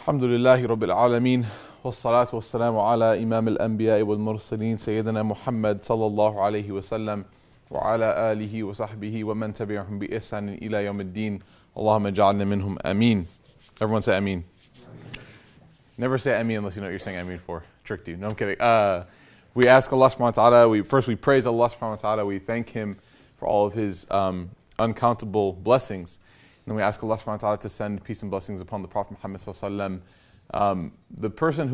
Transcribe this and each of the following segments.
الحمد لله رب العالمين والصلاة والسلام على إمام الأنبياء والمرسلين سيدنا محمد صلى الله عليه وسلم وعلى آله وصحبه ومن تبعهم بإحسان إلى يوم الدين اللهم اجعلنا منهم آمين. Everyone say Ameen. Never say Ameen unless you know what you're saying Ameen for. Tricked you. No, I'm kidding. We ask Allah subhanahu wa ta'ala, we praise Allah subhanahu wa ta'ala, we thank Him for all of His uncountable blessings. And then we ask Allah subhanahu wa ta'ala to send peace and blessings upon the Prophet Muhammad sallallahu alaihi wasallam. The person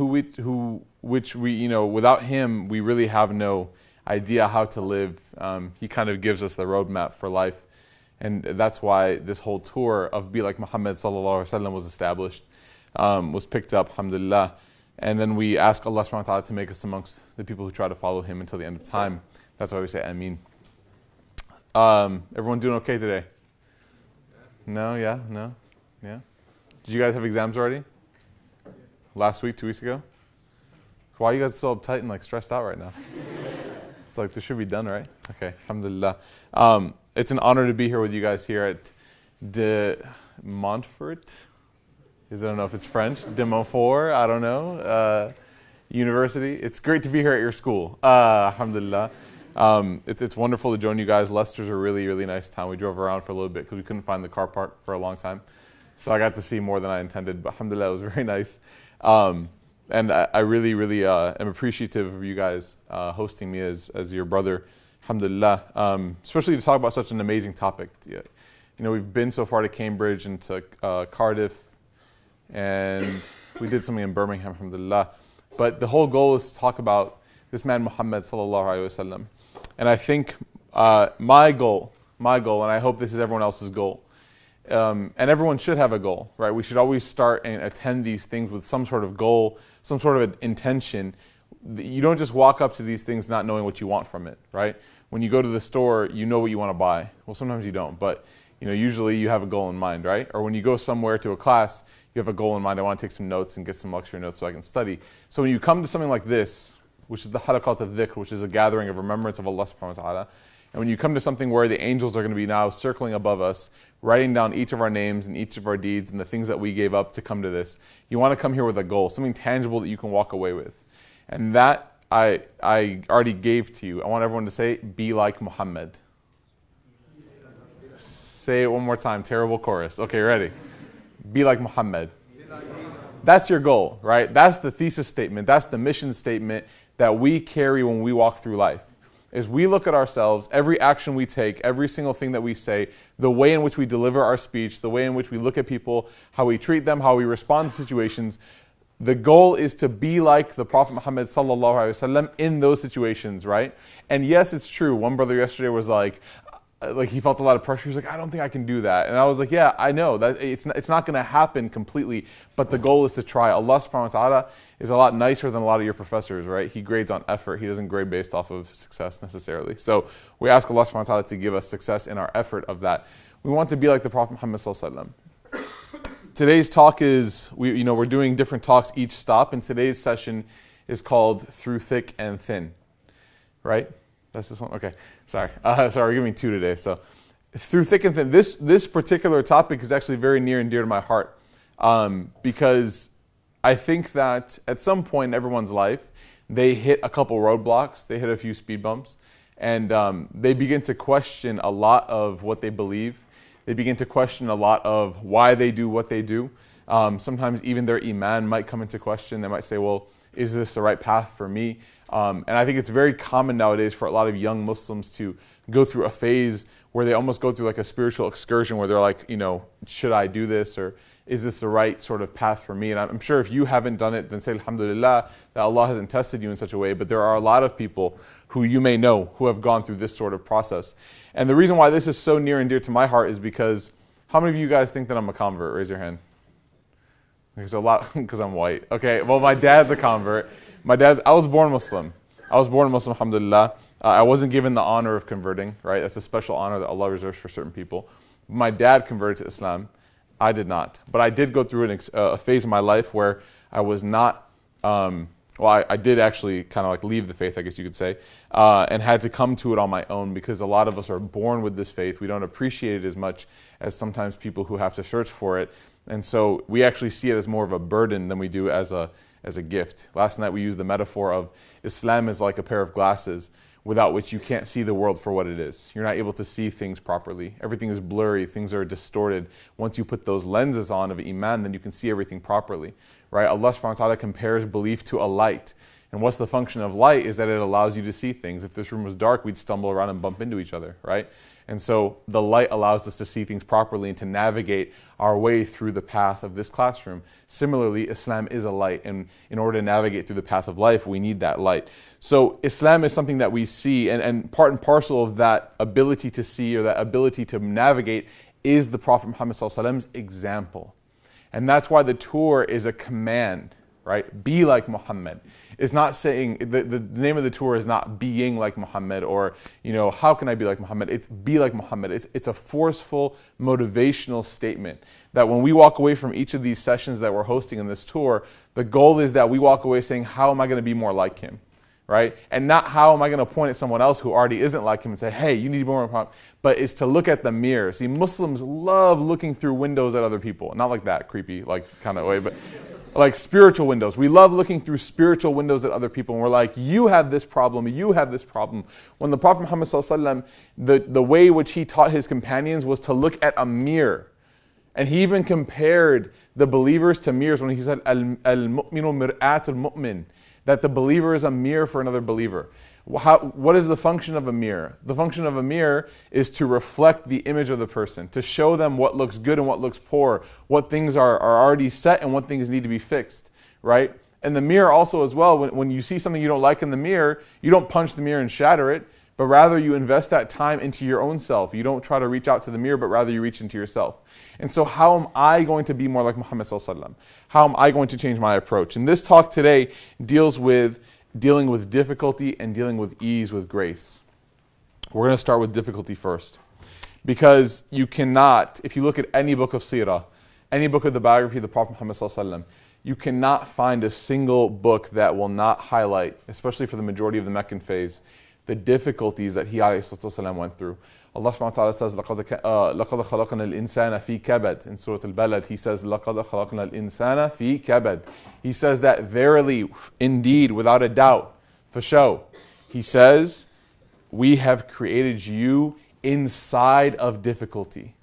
which we, without him, we really have no idea how to live. He kind of gives us the roadmap for life. And that's why this whole tour of Be Like Muhammad sallallahu alaihi wasallam was established, was picked up, alhamdulillah. And then we ask Allah subhanahu wa ta'ala to make us amongst the people who try to follow him until the end of time. That's why we say Ameen. Everyone doing okay today? No? Yeah? No? Yeah? Did you guys have exams already? Last week, 2 weeks ago? Why are you guys so uptight and stressed out right now? It's like this should be done, right? Okay, alhamdulillah. It's an honor to be here with you guys here at De Montfort. I don't know if it's French. De Montfort, I don't know. University. It's great to be here at your school. Alhamdulillah. It's wonderful to join you guys. Leicester's a really, really nice town. We drove around for a little bit because we couldn't find the car park for a long time. So I got to see more than I intended. But alhamdulillah, it was very nice. And I really, really am appreciative of you guys hosting me as your brother. Alhamdulillah. Especially to talk about such an amazing topic. We've been so far to Cambridge and to Cardiff. And we did something in Birmingham, alhamdulillah. But the whole goal is to talk about this man Muhammad sallallahu alaihi wasallam. And I think my goal, and I hope this is everyone else's goal, and everyone should have a goal, right? We should always start and attend these things with some sort of goal, some sort of intention. You don't just walk up to these things not knowing what you want from it, right? When you go to the store, you know what you want to buy. Well, sometimes you don't, but usually you have a goal in mind, right? Or when you go somewhere to a class, you have a goal in mind. I want to take some notes and get some lecture notes so I can study. So when you come to something like this, which is the halaqat al-dhikr, which is a gathering of remembrance of Allah subhanahu wa ta'ala. And when you come to something where the angels are going to be now circling above us, writing down each of our names and each of our deeds and the things that we gave up to come to this, you want to come here with a goal, something tangible that you can walk away with. And that I already gave to you. I want everyone to say, be like Muhammad. Say it one more time, terrible chorus. Okay, ready? Be like Muhammad. That's your goal, right? That's the thesis statement. That's the mission statement that we carry when we walk through life. Is we look at ourselves, every action we take, every single thing that we say, the way in which we deliver our speech, the way in which we look at people, how we treat them, how we respond to situations. The goal is to be like the Prophet Muhammad sallallahu alaihi wasallam in those situations, right? And yes, it's true. One brother yesterday was like he felt a lot of pressure. He's like, I don't think I can do that. And I was like, yeah, I know that it's not going to happen completely, but the goal is to try. Allah subhanahu wa ta'ala is a lot nicer than a lot of your professors, right? He grades on effort. He doesn't grade based off of success necessarily. So we ask Allah subhanahu wa ta'ala to give us success in our effort of that. We want to be like the Prophet Muhammad sallallahu alaihi wasallam. Today's talk is, we're doing different talks each stop, and today's session is called Through Thick and Thin, right? That's this one? Okay, sorry. We're giving two today. So, Through Thick and Thin. This particular topic is actually very near and dear to my heart because I think that at some point in everyone's life, they hit a couple roadblocks, they hit a few speed bumps, and they begin to question a lot of what they believe. They begin to question a lot of why they do what they do. Sometimes even their iman might come into question. They might say, well, is this the right path for me? And I think it's very common nowadays for a lot of young Muslims to go through a phase where they almost go through like a spiritual excursion where they're like, should I do this, or is this the right sort of path for me? And I'm sure if you haven't done it, then say alhamdulillah that Allah hasn't tested you in such a way. But there are a lot of people who you may know who have gone through this sort of process. And the reason why this is so near and dear to my heart is because how many of you guys think that I'm a convert? Raise your hand. There's a lot, because I'm white. Okay, well, my dad's a convert. I was born Muslim. Alhamdulillah. I wasn't given the honor of converting, right? That's a special honor that Allah reserves for certain people. My dad converted to Islam. I did not. But I did go through a phase in my life where I was not, I did actually kind of leave the faith, I guess you could say, and had to come to it on my own because a lot of us are born with this faith. We don't appreciate it as much as sometimes people who have to search for it. And so we actually see it as more of a burden than we do as a gift. Last night we used the metaphor of Islam is like a pair of glasses without which you can't see the world for what it is. You're not able to see things properly. Everything is blurry. Things are distorted. Once you put those lenses on of Iman, then you can see everything properly. Right? Allah subhanahu wa ta'ala compares belief to a light. And what's the function of light is that it allows you to see things. If this room was dark, we'd stumble around and bump into each other, right? And so the light allows us to see things properly and to navigate our way through the path of this classroom. Similarly, Islam is a light, and in order to navigate through the path of life, we need that light. So Islam is something that we see, and part and parcel of that ability to see or that ability to navigate is the Prophet Muhammad ﷺ's example. And that's why the tour is a command, right? Be like Muhammad. It's not saying, the name of the tour is not being like Muhammad or, how can I be like Muhammad? It's be like Muhammad. It's a forceful, motivational statement that when we walk away from each of these sessions that we're hosting in this tour, the goal is that we walk away saying, how am I going to be more like him? Right? And not how am I going to point at someone else who already isn't like him and say, hey, you need to be more like Muhammad. But it's to look at the mirror. See, Muslims love looking through windows at other people. Not like that creepy, kind of way, but like spiritual windows. We love looking through spiritual windows at other people, and we're like, you have this problem, you have this problem. When the Prophet Muhammad ﷺ, the way which he taught his companions was to look at a mirror. And he even compared the believers to mirrors when he said, al-mu'minu mir'at al-mu'min, that the believer is a mirror for another believer. What is the function of a mirror? The function of a mirror is to reflect the image of the person, to show them what looks good and what looks poor, what things are already set and what things need to be fixed, right? And the mirror also as well, when you see something you don't like in the mirror, you don't punch the mirror and shatter it, but rather you invest that time into your own self. You don't try to reach out to the mirror, but rather you reach into yourself. And so how am I going to be more like Muhammad ﷺ? How am I going to change my approach? And this talk today deals with dealing with difficulty and dealing with ease with grace. We're going to start with difficulty first. Because you cannot, if you look at any book of seerah, any book of the biography of the Prophet Muhammad ﷺ, you cannot find a single book that will not highlight, especially for the majority of the Meccan phase, the difficulties that he ﷺ went through. Allah subhanahu wa ta'ala says, لَقَدْ خَلَقْنَا الْإِنسَانَ فِي كَبَدٍ. In Surah Al-Balad, he says, لَقَدْ خَلَقْنَا الْإِنسَانَ فِي كَبَدٍ. He says that verily, indeed, without a doubt, for sure. He says, we have created you inside of difficulty.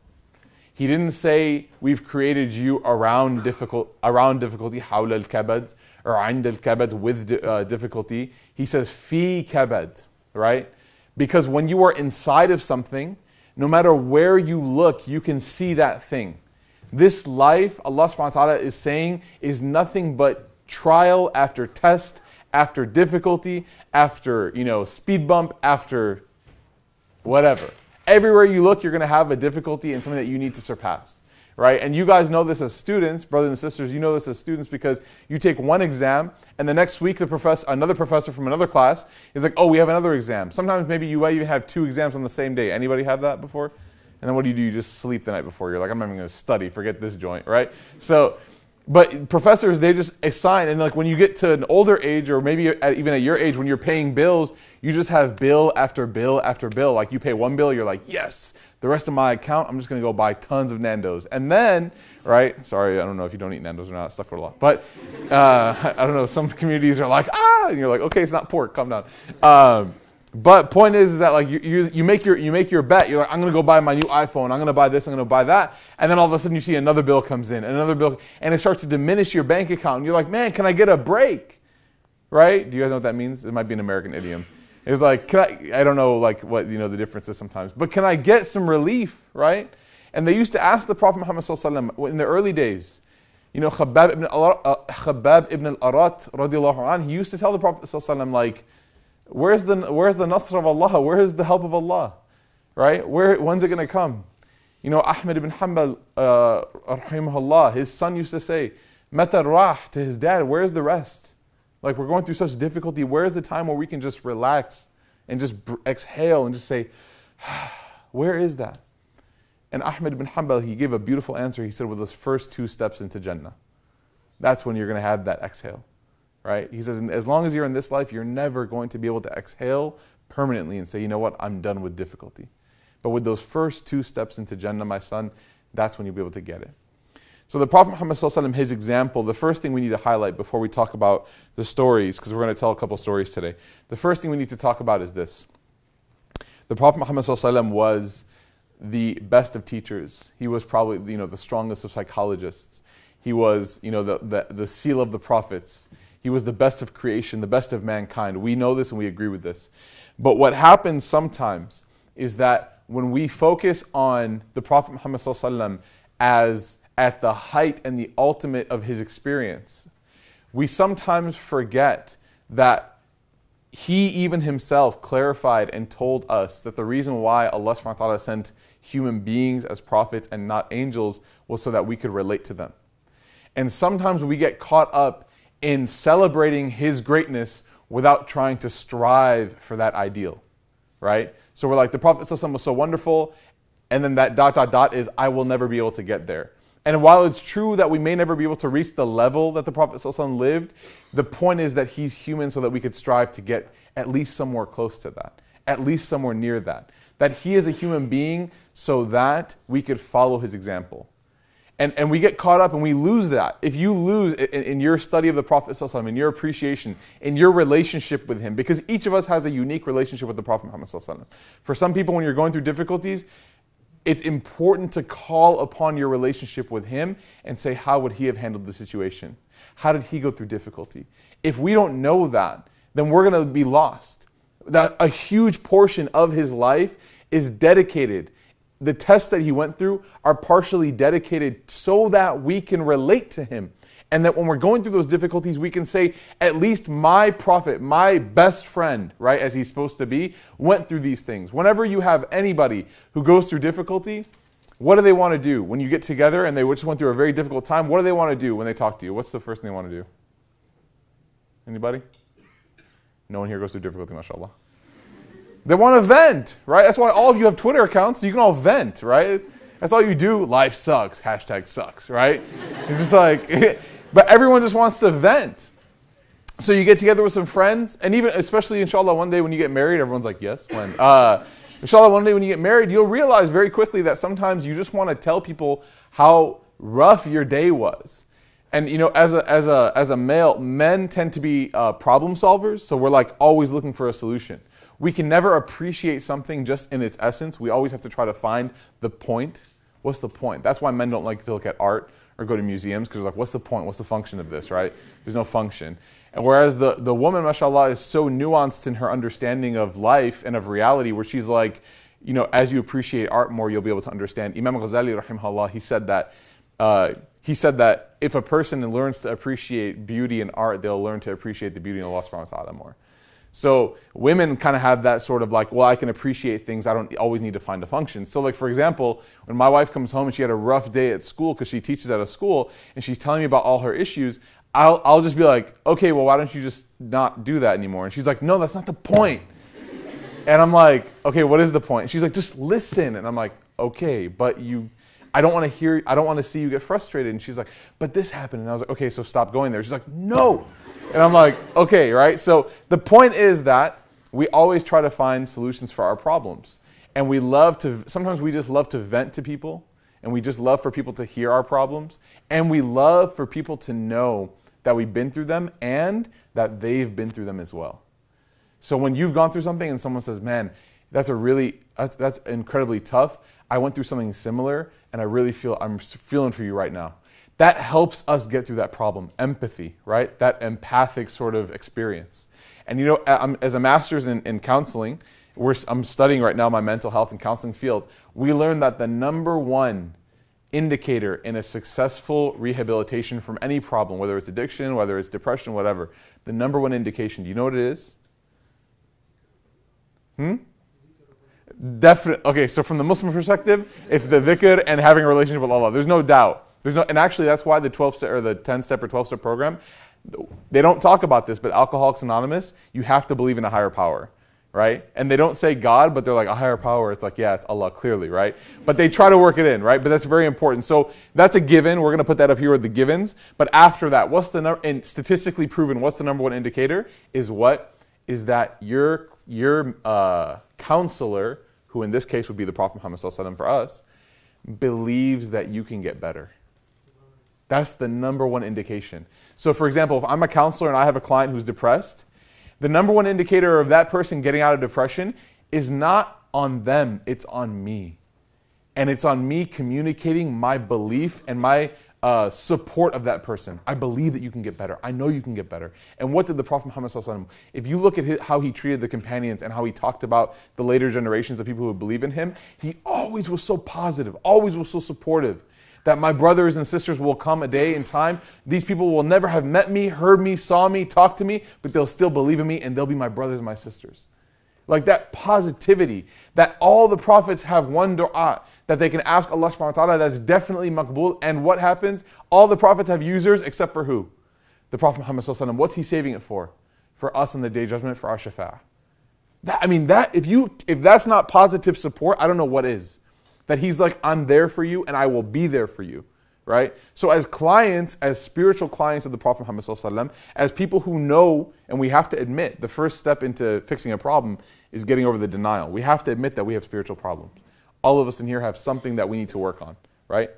He didn't say, we've created you around difficulty, حَوْلَ الْكَبَدِ, or عِنْدَ الْكَبَدِ, with difficulty. He says, فِي كَبَدٍ, right? Because when you are inside of something, no matter where you look, you can see that thing. This life, Allah subhanahu wa ta'ala is saying, is nothing but trial after test, after difficulty, after, speed bump, after whatever. Everywhere you look, you're going to have a difficulty and something that you need to surpass. Right? And you guys know this as students, brothers and sisters, you know this as students because you take one exam and the next week another professor from another class is like, oh, we have another exam. Sometimes maybe you might even have 2 exams on the same day. Anybody have that before? And then what do? You just sleep the night before. You're like, I'm not even going to study, forget this joint, right? So, but professors, they just assign, and like when you get to an older age or maybe even at your age when you're paying bills, you just have bill after bill after bill. Like you pay one bill, you're like, yes. The rest of my account, I'm just going to go buy tons of Nando's. And then, right, sorry, I don't know if you don't eat Nando's or not, stuck for a lot. But, I don't know, some communities are like, and you're like, okay, it's not pork, calm down. But point is that like you make your bet. You're like, I'm going to go buy my new iPhone. I'm going to buy this, I'm going to buy that. And then all of a sudden you see another bill comes in, another bill, and it starts to diminish your bank account. And you're like, man, can I get a break? Right? Do you guys know what that means? It might be an American idiom. It's like, I don't know like what the difference is sometimes, but can I get some relief, right? And they used to ask the Prophet Muhammad ﷺ in the early days, Khabbab ibn al-Arat radiallahu anh, he used to tell the Prophet ﷺ like, where's the nasr of Allah? Where is the help of Allah? Right? When's it going to come? Ahmed ibn Hanbal, rahimahullah, his son used to say, Mata rah, to his dad, where's the rest? Like we're going through such difficulty, where's the time where we can just relax and just exhale and just say, where is that? And Ahmed ibn Hanbal, he gave a beautiful answer. He said, with those first 2 steps into Jannah. That's when you're going to have that exhale, right? He says, as long as you're in this life, you're never going to be able to exhale permanently and say, you know what, I'm done with difficulty. But with those first 2 steps into Jannah, my son, that's when you'll be able to get it. So the Prophet Muhammad ﷺ, his example, the first thing we need to highlight before we talk about the stories, because we're going to tell a couple stories today. The first thing we need to talk about is this. The Prophet Muhammad ﷺ was the best of teachers. He was probably, the strongest of psychologists. He was, the seal of the prophets. He was the best of creation, the best of mankind. We know this and we agree with this. But what happens sometimes is that when we focus on the Prophet Muhammad ﷺ as at the height and the ultimate of his experience, we sometimes forget that he even himself clarified and told us that the reason why Allah subhanahu wa ta'ala sent human beings as prophets and not angels was so that we could relate to them. And sometimes we get caught up in celebrating his greatness without trying to strive for that ideal, right? So we're like, the Prophet ﷺ was so wonderful, and then that ... is, I will never be able to get there. And while it's true that we may never be able to reach the level that the Prophet ﷺ lived, the point is that he's human so that we could strive to get at least somewhere close to that, at least somewhere near that. That he is a human being so that we could follow his example. And we get caught up and we lose that. If you lose in your study of the Prophet ﷺ, in your appreciation, in your relationship with him, because each of us has a unique relationship with the Prophet Muhammad ﷺ. For some people, when you're going through difficulties, it's important to call upon your relationship with him and say, how would he have handled the situation? How did he go through difficulty? If we don't know that, then we're going to be lost. That a huge portion of his life is dedicated. The tests that he went through are partially dedicated so that we can relate to him. And that when we're going through those difficulties, we can say, at least my prophet, my best friend, right, as he's supposed to be, went through these things. Whenever you have anybody who goes through difficulty, what do they want to do? When you get together and they just went through a very difficult time, what do they want to do when they talk to you? What's the first thing they want to do? Anybody? No one here goes through difficulty, mashallah. They want to vent, right? That's why all of you have Twitter accounts, so you can all vent, right? That's all you do. Life sucks. # sucks, right? It's just like... But everyone just wants to vent. So you get together with some friends, and even, especially, inshallah, one day when you get married, everyone's like, yes, when? Inshallah, one day when you get married, you'll realize very quickly that sometimes you just want to tell people how rough your day was. And, as a male, men tend to be problem solvers, so we're like always looking for a solution. We can never appreciate something just in its essence. We always have to try to find the point. What's the point? That's why men don't like to look at art or go to museums, because they're like, what's the point? What's the function of this, right? There's no function. And whereas the woman, mashallah, is so nuanced in her understanding of life and of reality, where she's like, as you appreciate art more, you'll be able to understand. Imam Ghazali, rahimahullah, he said that if a person learns to appreciate beauty in art, they'll learn to appreciate the beauty in Allah subhanahu wa ta'ala more. So women kind of have that sort of like, well, I can appreciate things. I don't always need to find a function. So like, for example, when my wife comes home and she had a rough day at school because she teaches at a school and she's telling me about all her issues, I'll just be like, okay, well, why don't you just not do that anymore? And she's like, no, that's not the point. And I'm like, okay, what is the point? And she's like, just listen. And I'm like, okay, but I don't want to see you get frustrated. And she's like, but this happened. And I was like, okay, so stop going there. She's like, no. And I'm like, okay, right? So the point is that we always try to find solutions for our problems. And sometimes we just love to vent to people. And we just love for people to hear our problems. And we love for people to know that we've been through them and that they've been through them as well. So when you've gone through something and someone says, man, that's incredibly tough. I went through something similar and I'm feeling for you right now. That helps us get through that problem. Empathy, right? That empathic sort of experience. And as a master's in counseling, I'm studying right now my mental health and counseling field. We learned that the number one indicator in a successful rehabilitation from any problem, whether it's addiction, whether it's depression, whatever, the number one indication, do you know what it is? Definitely. Okay, so from the Muslim perspective, it's the dhikr and having a relationship with Allah. There's no doubt. And actually, that's why the 12-step or the 10-step or 12-step program, they don't talk about this, but Alcoholics Anonymous, you have to believe in a higher power, right? And they don't say God, but they're like, a higher power. It's like, yeah, it's Allah, clearly, right? But they try to work it in, right? But that's very important. So that's a given. We're going to put that up here with the givens. But after that, and statistically proven, what's the number one indicator? Is that your counselor, who in this case would be the Prophet Muhammad ﷺ for us, believes that you can get better. That's the number one indication. So for example, if I'm a counselor and I have a client who's depressed, the number one indicator of that person getting out of depression is not on them, it's on me. And it's on me communicating my belief and my support of that person. I believe that you can get better. I know you can get better. And what did the Prophet Muhammad ﷺ, if you look at how he treated the companions and how he talked about the later generations of people who believe in him, he always was so positive, always was so supportive. That my brothers and sisters will come a day in time, these people will never have met me, heard me, saw me, talked to me, but they'll still believe in me and they'll be my brothers and my sisters. Like that positivity, that all the prophets have one dua that they can ask Allah subhanahu wa ta'ala, that's definitely maqbool. And what happens? All the prophets have users except for who? The Prophet Muhammad sallallahu alaihi wasallam. What's he saving it for? For us in the day of judgment, for our shafa'ah. If that's not positive support, I don't know what is. That he's like, I'm there for you and I will be there for you, right? So as clients, as spiritual clients of the Prophet Muhammad sallallahu alaihi wasallam, as people who know, and we have to admit, the first step into fixing a problem is getting over the denial. We have to admit that we have spiritual problems. All of us in here have something that we need to work on, right?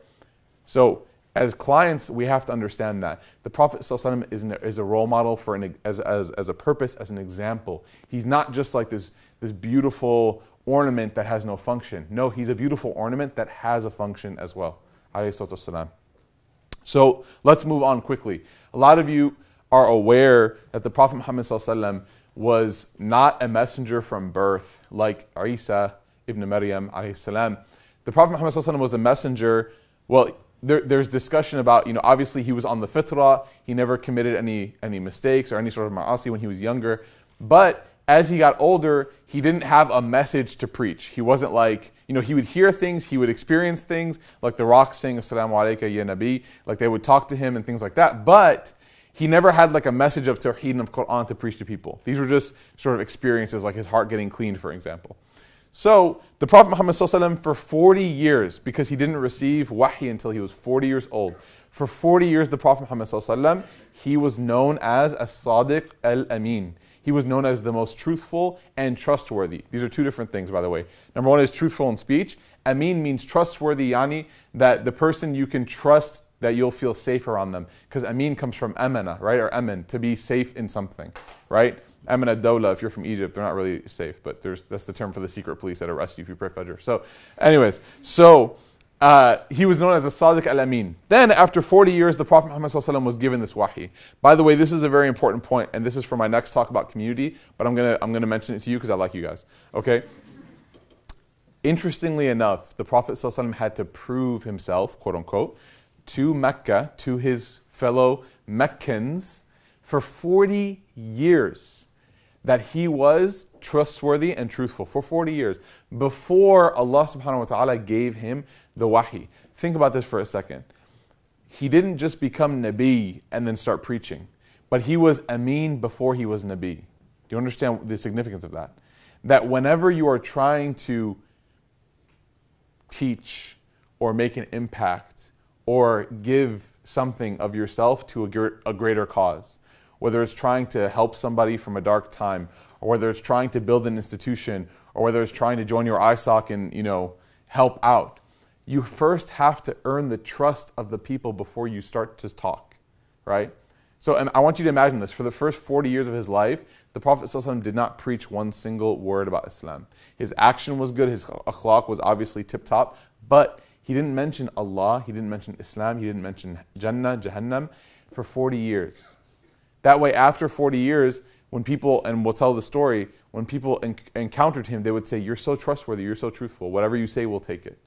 So as clients, we have to understand that. The Prophet sallallahu alaihi wasallam is a role model for as a purpose, as an example. He's not just like this beautiful ornament that has no function. No, he's a beautiful ornament that has a function as well. So let's move on quickly. A lot of you are aware that the Prophet Muhammad ﷺ was not a messenger from birth like Isa ibn Maryam alayhi salam. The Prophet Muhammad ﷺ was a messenger. Well, there's discussion about, obviously he was on the fitrah. He never committed any mistakes or any sort of ma'asi when he was younger. But as he got older, he didn't have a message to preach. He wasn't like, he would hear things, he would experience things, like the rocks saying, Assalamu alaikum ya Nabi, like they would talk to him and things like that. But he never had like a message of Tawheed and of Quran to preach to people. These were just sort of experiences, like his heart getting cleaned, for example. So the Prophet Muhammad ﷺ for 40 years, because he didn't receive wahi until he was 40 years old, for 40 years the Prophet Muhammad ﷺ, he was known as As-Sadiq al-Amin. He was known as the most truthful and trustworthy. These are two different things, by the way. Number one is truthful in speech. Amin means trustworthy, yani, that the person you can trust, that you'll feel safe around them. Because Amin comes from amana, right? Or aman, to be safe in something, right? Amana dawla, if you're from Egypt, they're not really safe, but that's the term for the secret police that arrest you if you pray Fajr. So, anyways, he was known as a Sadiq al-Amin. Then, after 40 years, the Prophet Muhammad ﷺ was given this wahi. By the way, this is a very important point, and this is for my next talk about community, but I'm gonna mention it to you because I like you guys. Okay? Interestingly enough, the Prophet ﷺ had to prove himself, quote unquote, to Mecca, to his fellow Meccans, for 40 years, that he was trustworthy and truthful for 40 years before Allah subhanahu wa ta'ala gave him the wahi. Think about this for a second. He didn't just become Nabi and then start preaching, but he was Ameen before he was Nabi. Do you understand the significance of that? That whenever you are trying to teach or make an impact or give something of yourself to a greater cause, whether it's trying to help somebody from a dark time, or whether it's trying to build an institution, or whether it's trying to join your ISOC and help out, you first have to earn the trust of the people before you start to talk, right? So, and I want you to imagine this. For the first 40 years of his life, the Prophet ﷺ did not preach one single word about Islam. His action was good, his akhlaq was obviously tip-top, but he didn't mention Allah, he didn't mention Islam, he didn't mention Jannah, Jahannam for 40 years. That way, after 40 years, when people, and we'll tell the story, when people encountered him, they would say, you're so trustworthy, you're so truthful, whatever you say, we'll take it.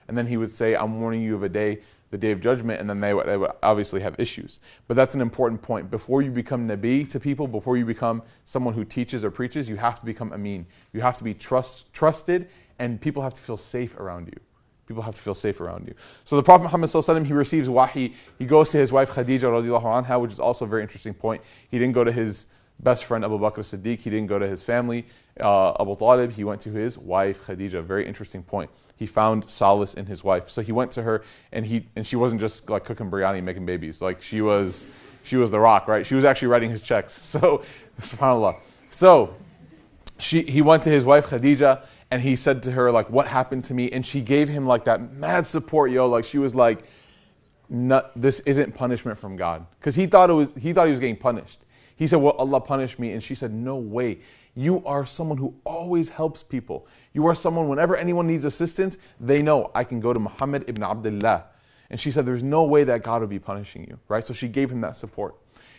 And then he would say, I'm warning you of a day, the day of judgment, and then they would obviously have issues. But that's an important point. Before you become Nabi to people, before you become someone who teaches or preaches, you have to become Ameen. You have to be trusted, and people have to feel safe around you. People have to feel safe around you. So the Prophet Muhammad ﷺ, he receives wahi. He goes to his wife Khadija radiallahu anha, which is also a very interesting point. He didn't go to his best friend Abu Bakr as-Siddiq. He didn't go to his family, Abu Talib. He went to his wife Khadija. Very interesting point. He found solace in his wife. So he went to her, and she wasn't just like cooking biryani, making babies. Like she was the rock, right? She was actually writing his checks. So, subhanAllah. So he went to his wife Khadija, and he said to her, like, what happened to me? And she gave him like that mad support, like she was like, this isn't punishment from God. Because he thought he was getting punished. He said, well, Allah punished me. And she said, no way. You are someone who always helps people. You are someone, whenever anyone needs assistance, they know, I can go to Muhammad ibn Abdullah. And she said, there's no way that God would be punishing you, right? So she gave him that support.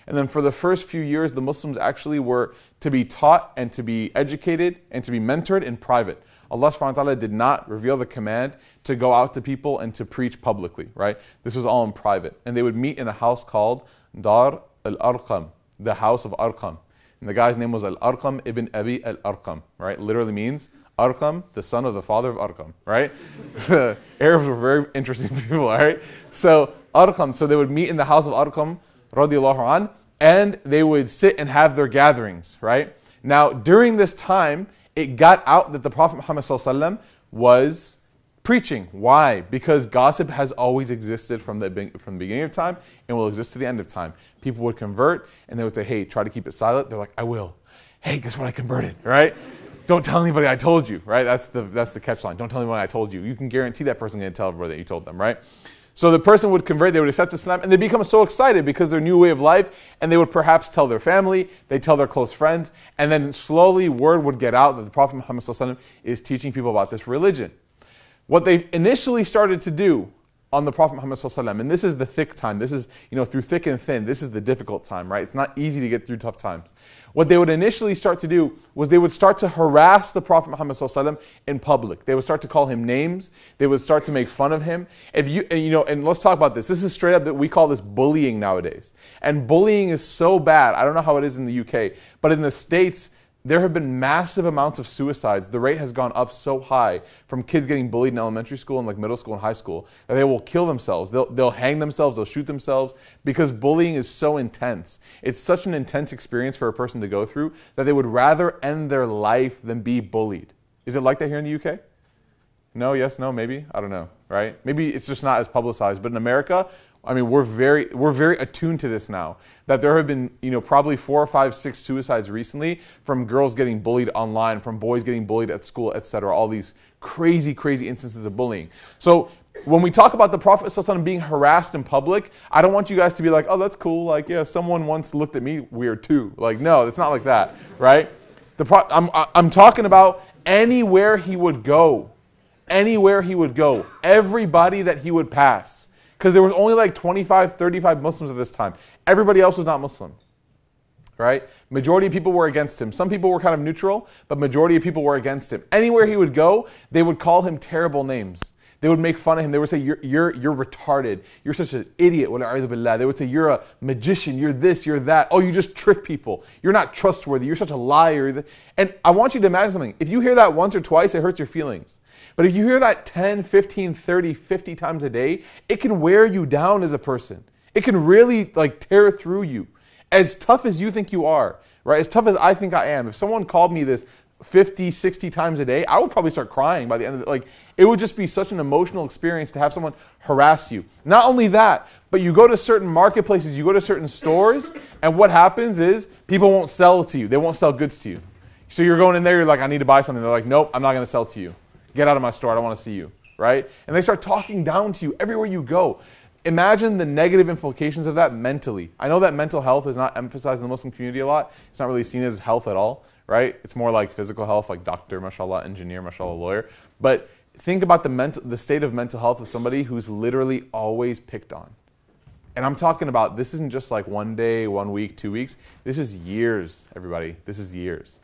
And then for the first few years, the Muslims actually were to be taught and to be educated and to be mentored in private. Allah subhanahu wa ta'ala did not reveal the command to go out to people and to preach publicly, right? This was all in private. And they would meet in a house called Dar al-Arqam, the house of Arqam. And the guy's name was Al-Arqam ibn Abi al-Arqam, right? Literally means Arqam, the son of the father of Arqam, right? So Arabs were very interesting people, right? So Arqam, so they would meet in the house of Arqam, radiallahu an, and they would sit and have their gatherings, right? Now, during this time, it got out that the Prophet Muhammad ﷺ was preaching. Why? Because gossip has always existed from the beginning of time and will exist to the end of time. People would convert and they would say, hey, try to keep it silent. They're like, I will. Hey, guess what? I converted, right? Don't tell anybody I told you, right? That's the catch line. Don't tell anyone I told you. You can guarantee that person going to tell everybody that you told them, right? So the person would convert, they would accept Islam, and they become so excited because their new way of life, and they would perhaps tell their family, they tell their close friends, and then slowly word would get out that the Prophet Muhammad ﷺ is teaching people about this religion. What they initially started to do on the Prophet Muhammad ﷺ, and this is the thick time, this is, through thick and thin, this is the difficult time, right? It's not easy to get through tough times. What they would initially start to do was they would start to harass the Prophet Muhammad ﷺ in public. They would start to call him names. They would start to make fun of him. And let's talk about this. This is straight up that we call this bullying nowadays. And bullying is so bad. I don't know how it is in the UK, but in the States, there have been massive amounts of suicides. The rate has gone up so high from kids getting bullied in elementary school and like middle school and high school that they will kill themselves. They'll hang themselves, they'll shoot themselves because bullying is so intense. It's such an intense experience for a person to go through that they would rather end their life than be bullied. Is it like that here in the UK? No, yes, no, maybe? I don't know, right? Maybe it's just not as publicized. But in America, I mean, we're very attuned to this now. That there have been, probably 4 or 5, 6 suicides recently from girls getting bullied online, from boys getting bullied at school, etc. All these crazy, crazy instances of bullying. So when we talk about the Prophet ﷺ being harassed in public, I don't want you guys to be like, oh, that's cool. Like, yeah, someone once looked at me weird too. Like, no, it's not like that, right? I'm talking about anywhere he would go. Anywhere he would go. Everybody that he would pass. Because there was only like 25, 35 Muslims at this time. Everybody else was not Muslim, right? Majority of people were against him. Some people were kind of neutral, but majority of people were against him. Anywhere he would go, they would call him terrible names. They would make fun of him. They would say, you're retarded. You're such an idiot. They would say, you're a magician. You're this, you're that. Oh, you just trick people. You're not trustworthy. You're such a liar. And I want you to imagine something. If you hear that once or twice, it hurts your feelings. But if you hear that 10, 15, 30, 50 times a day, it can wear you down as a person. It can really tear through you. As tough as you think you are, right? As tough as I think I am. If someone called me this 50, 60 times a day, I would probably start crying by the end of it. It would just be such an emotional experience to have someone harass you. Not only that, but you go to certain marketplaces, you go to certain stores, and what happens is people won't sell to you. They won't sell goods to you. So you're going in there, you're like, I need to buy something. They're like, nope, I'm not going to sell to you. Get out of my store, I don't want to see you, right? And they start talking down to you everywhere you go. Imagine the negative implications of that mentally. I know that mental health is not emphasized in the Muslim community a lot. It's not really seen as health at all, right? It's more like physical health, like doctor, mashallah, engineer, mashallah, lawyer. But think about the state of mental health of somebody who's literally always picked on. And I'm talking about, this isn't just like 1 day, 1 week, 2 weeks. This is years, everybody. This is years.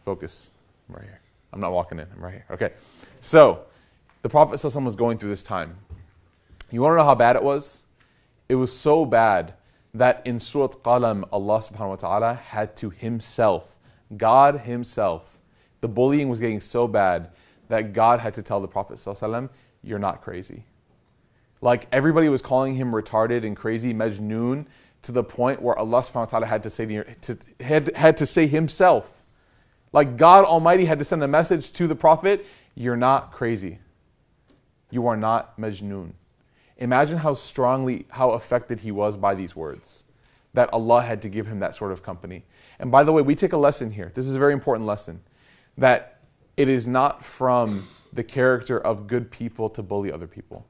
Focus. I'm right here. I'm not walking in. I'm right here. Okay. So, the Prophet ﷺ was going through this time. You want to know how bad it was? It was so bad that in Surah Qalam, Allah subhanahu wa ta'ala had to himself, God himself, the bullying was getting so bad that God had to tell the Prophet ﷺ, you're not crazy. Like everybody was calling him retarded and crazy, majnoon, to the point where Allah subhanahu wa ta'ala had to say himself, like God Almighty had to send a message to the Prophet, you're not crazy. You are not majnoon. Imagine how affected he was by these words. That Allah had to give him that sort of company. And by the way, we take a lesson here. This is a very important lesson. That it is not from the character of good people to bully other people.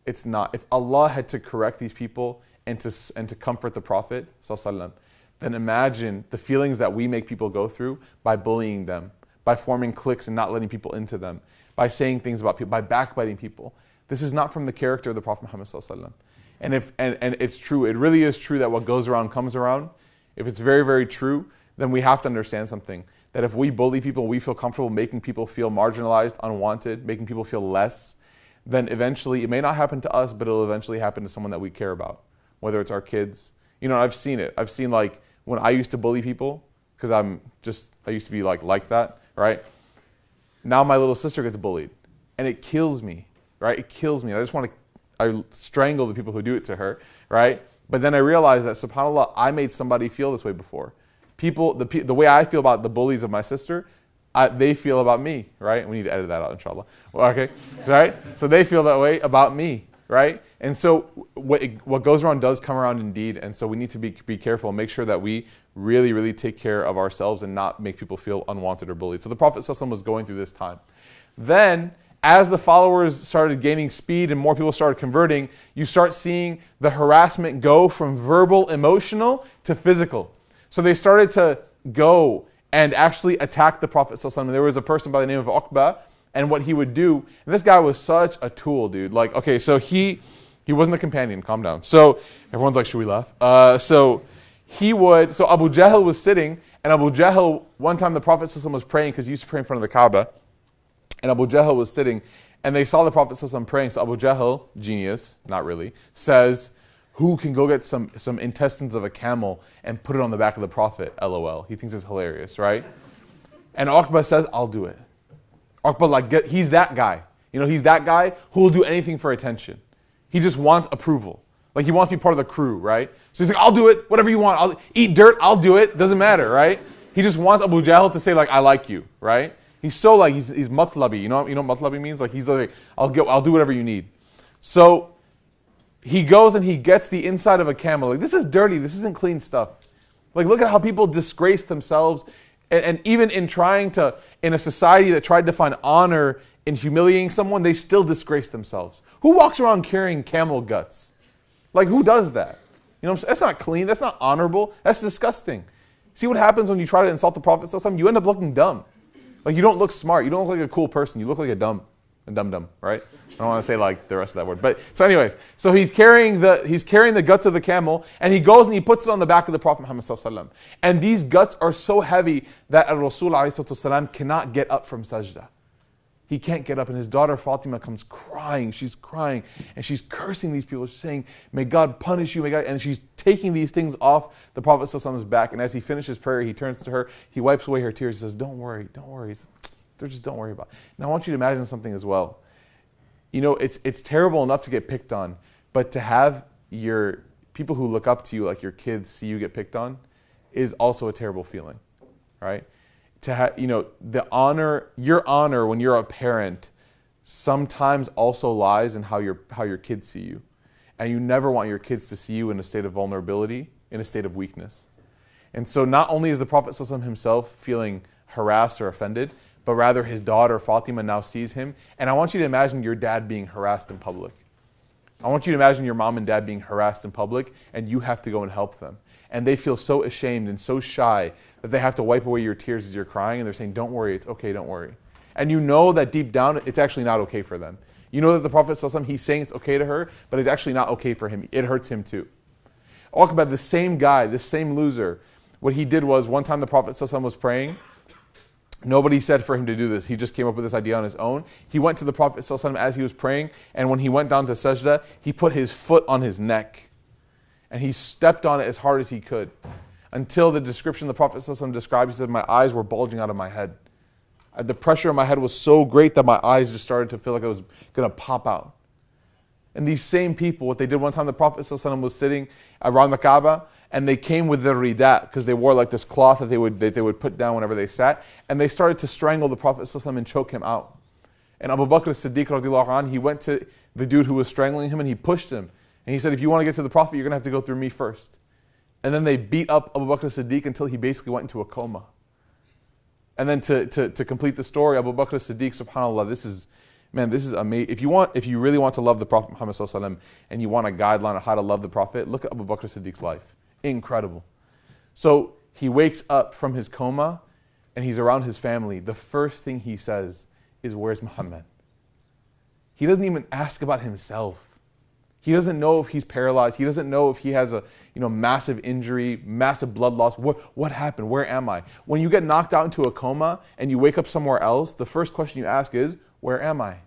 It's not. If Allah had to correct these people and to comfort the Prophet ﷺ, then imagine the feelings that we make people go through by bullying them, by forming cliques and not letting people into them, by saying things about people, by backbiting people. This is not from the character of the Prophet Muhammad ﷺ. And it's true, it really is true that what goes around comes around. If it's very, very true, then we have to understand something. That if we bully people, we feel comfortable making people feel marginalized, unwanted, making people feel less, then eventually, it may not happen to us, but it'll eventually happen to someone that we care about. Whether it's our kids. You know, I've seen it. I've seen like, when I used to bully people, because I used to be like that, right? Now my little sister gets bullied. And it kills me, right? It kills me. I strangle the people who do it to her, right? But then I realize that, subhanAllah, I made somebody feel this way before. People, the way I feel about the bullies of my sister, they feel about me, right? We need to edit that out, inshallah. Well, okay, right? So they feel that way about me, right? And so what goes around does come around indeed. And so we need to be careful and make sure that we really, really take care of ourselves and not make people feel unwanted or bullied. So the Prophet ﷺ was going through this time. Then, as the followers started gaining speed and more people started converting, you start seeing the harassment go from verbal, emotional to physical. So they started to go and actually attack the Prophet ﷺ. There was a person by the name of Uqba, and what he would do, and this guy was such a tool, dude. Like, okay, so he wasn't a companion, calm down. So everyone's like, should we laugh? So Abu Jahl was sitting, and Abu Jahl, one time the Prophet ﷺ was praying, because he used to pray in front of the Kaaba, and Abu Jahl was sitting, and they saw the Prophet ﷺ praying. So Abu Jahl, genius, not really, says, who can go get some intestines of a camel and put it on the back of the Prophet? LOL. He thinks it's hilarious, right? And Uqba says, I'll do it. Uqba, he's that guy. You know, he's that guy who will do anything for attention. He just wants approval. Like, he wants to be part of the crew, right? So he's like, I'll do it, whatever you want. I'll eat dirt, I'll do it. Doesn't matter, right? He just wants Abu Jahl to say, like, I like you, right? He's so he's matlabi. You know what matlabi means? Like, he's like, I'll do whatever you need. So he goes and he gets the inside of a camel. Like, this is dirty. This isn't clean stuff. Like, look at how people disgrace themselves. And even in in a society that tried to find honor in humiliating someone, they still disgrace themselves. Who walks around carrying camel guts? Like, who does that? You know what I'm saying? That's not clean. That's not honorable. That's disgusting. See what happens when you try to insult the Prophet ﷺ? You end up looking dumb. Like, you don't look smart. You don't look like a cool person. You look like a dumb, right? I don't want to say like the rest of that word. But so anyways, so he's carrying the guts of the camel, and he goes and he puts it on the back of the Prophet Muhammad ﷺ. And these guts are so heavy that Rasul ﷺ cannot get up from sajda. He can't get up, and his daughter Fatima comes crying. She's crying, and she's cursing these people. She's saying, may God punish you, may God, and she's taking these things off the Prophet ﷺ's back. And as he finishes prayer, he turns to her, he wipes away her tears, he says, don't worry. He says, just don't worry about it. Now I want you to imagine something as well. You know, it's terrible enough to get picked on, but to have your people who look up to you, like your kids, see you get picked on, is also a terrible feeling, right? To have, you know, your honor when you're a parent, sometimes also lies in how your kids see you, and you never want your kids to see you in a state of vulnerability, in a state of weakness. And so, not only is the Prophet ﷺ himself feeling harassed or offended, but rather his daughter Fatima now sees him. And I want you to imagine your dad being harassed in public. I want you to imagine your mom and dad being harassed in public, and you have to go and help them. And they feel so ashamed and so shy that they have to wipe away your tears as you're crying, and they're saying, don't worry, it's okay, don't worry. And you know that deep down, it's actually not okay for them. You know that the Prophet ﷺ, he's saying it's okay to her, but it's actually not okay for him. It hurts him too. Uqba, the same guy, the same loser, what he did was, one time the Prophet ﷺ was praying. Nobody said for him to do this. He just came up with this idea on his own. He went to the Prophet ﷺ as he was praying, and when he went down to sajda, he put his foot on his neck. And he stepped on it as hard as he could. Until the description the Prophet ﷺ described, he said, my eyes were bulging out of my head. The pressure in my head was so great that my eyes just started to feel like I was going to pop out. And these same people, what they did one time, the Prophet ﷺ was sitting around the Kaaba, and they came with their rida, because they wore like this cloth that they would put down whenever they sat, and they started to strangle the Prophet ﷺ and choke him out. And Abu Bakr as-Siddiq radiallahu anh, he went to the dude who was strangling him and he pushed him. And he said, if you want to get to the Prophet, you're going to have to go through me first. And then they beat up Abu Bakr as-Siddiq until he basically went into a coma. And then to complete the story, Abu Bakr as-Siddiq, subhanAllah, this is Man, this is amazing. If you really want to love the Prophet Muhammad sallallahu alaihi wasallam and you want a guideline on how to love the Prophet, look at Abu Bakr Siddiq's life. Incredible. So he wakes up from his coma and he's around his family. The first thing he says is, "Where's Muhammad?" He doesn't even ask about himself. He doesn't know if he's paralyzed. He doesn't know if he has a massive injury, massive blood loss. What happened? Where am I? When you get knocked out into a coma and you wake up somewhere else, the first question you ask is, where am I?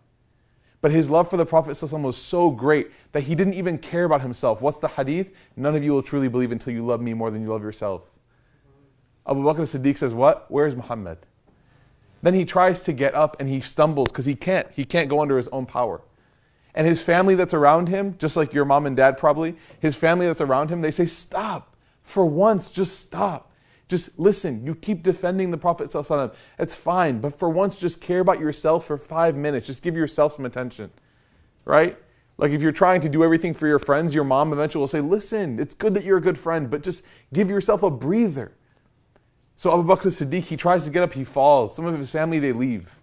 But his love for the Prophet ﷺ was so great that he didn't even care about himself. What's the hadith? None of you will truly believe until you love me more than you love yourself. Abu Bakr as-Siddiq says, what? Where's Muhammad? Then he tries to get up and he stumbles because he can't. He can't go under his own power. And his family that's around him, just like your mom and dad probably, his family that's around him, they say, stop. For once, just stop. Just listen. You keep defending the Prophet ﷺ. It's fine. But for once, just care about yourself for 5 minutes. Just give yourself some attention. Right? Like if you're trying to do everything for your friends, your mom eventually will say, listen, it's good that you're a good friend, but just give yourself a breather. So Abu Bakr as-Siddiq, he tries to get up, he falls. Some of his family, they leave.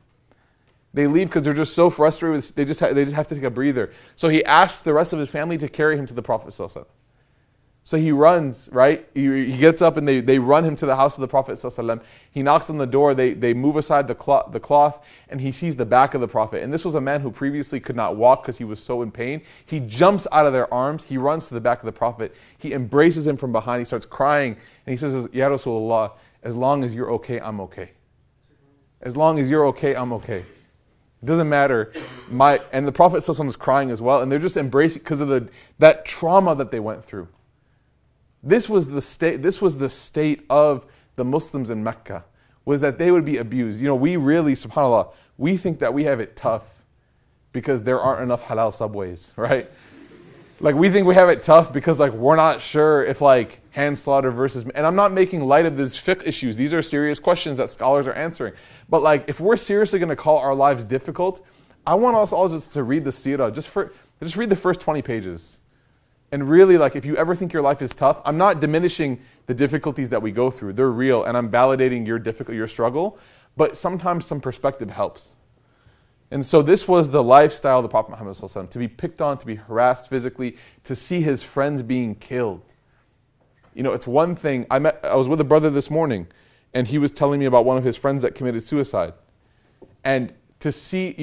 They leave because they're just so frustrated. They just have to take a breather. So he asks the rest of his family to carry him to the Prophet ﷺ. So he runs, right? He gets up and they run him to the house of the Prophet ﷺ. He knocks on the door. They move aside the cloth and he sees the back of the Prophet. And this was a man who previously could not walk because he was so in pain. He jumps out of their arms. He runs to the back of the Prophet. He embraces him from behind. He starts crying. And he says, Ya Rasulullah, as long as you're okay, I'm okay. As long as you're okay, I'm okay. It doesn't matter. And the Prophet ﷺ was crying as well. And they're just embracing because of that trauma that they went through. This was the state of the Muslims in Mecca, was that they would be abused. We really, subhanAllah, we think that we have it tough because there aren't enough halal subways, right? Like we think we have it tough because we're not sure if hand slaughter versus... And I'm not making light of these fiqh issues. These are serious questions that scholars are answering. But if we're seriously going to call our lives difficult, I want us all just to read the seerah. Just read the first 20 pages. And really, if you ever think your life is tough, I'm not diminishing the difficulties that we go through. They're real, and I'm validating your struggle. But sometimes some perspective helps. And so this was the lifestyle of the Prophet Muhammad ﷺ, to be picked on, to be harassed physically, to see his friends being killed. It's one thing. I was with a brother this morning, and he was telling me about one of his friends that committed suicide. And to see,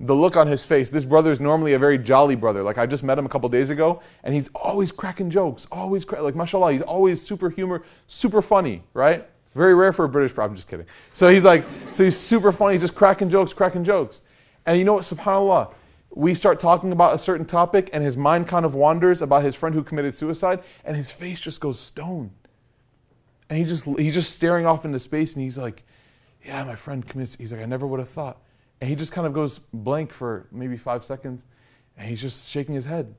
the look on his face, this brother is normally a very jolly brother. I just met him a couple days ago, and he's always cracking jokes, mashallah, he's always super funny, right? Very rare for a British brother, I'm just kidding. So he's super funny, he's just cracking jokes. And you know what, subhanAllah, we start talking about a certain topic, and his mind kind of wanders about his friend who committed suicide, and his face just goes stone. And he's just staring off into space, and he's like, yeah, my friend commits, he's like, I never would have thought. And he just kind of goes blank for maybe 5 seconds, and he's just shaking his head.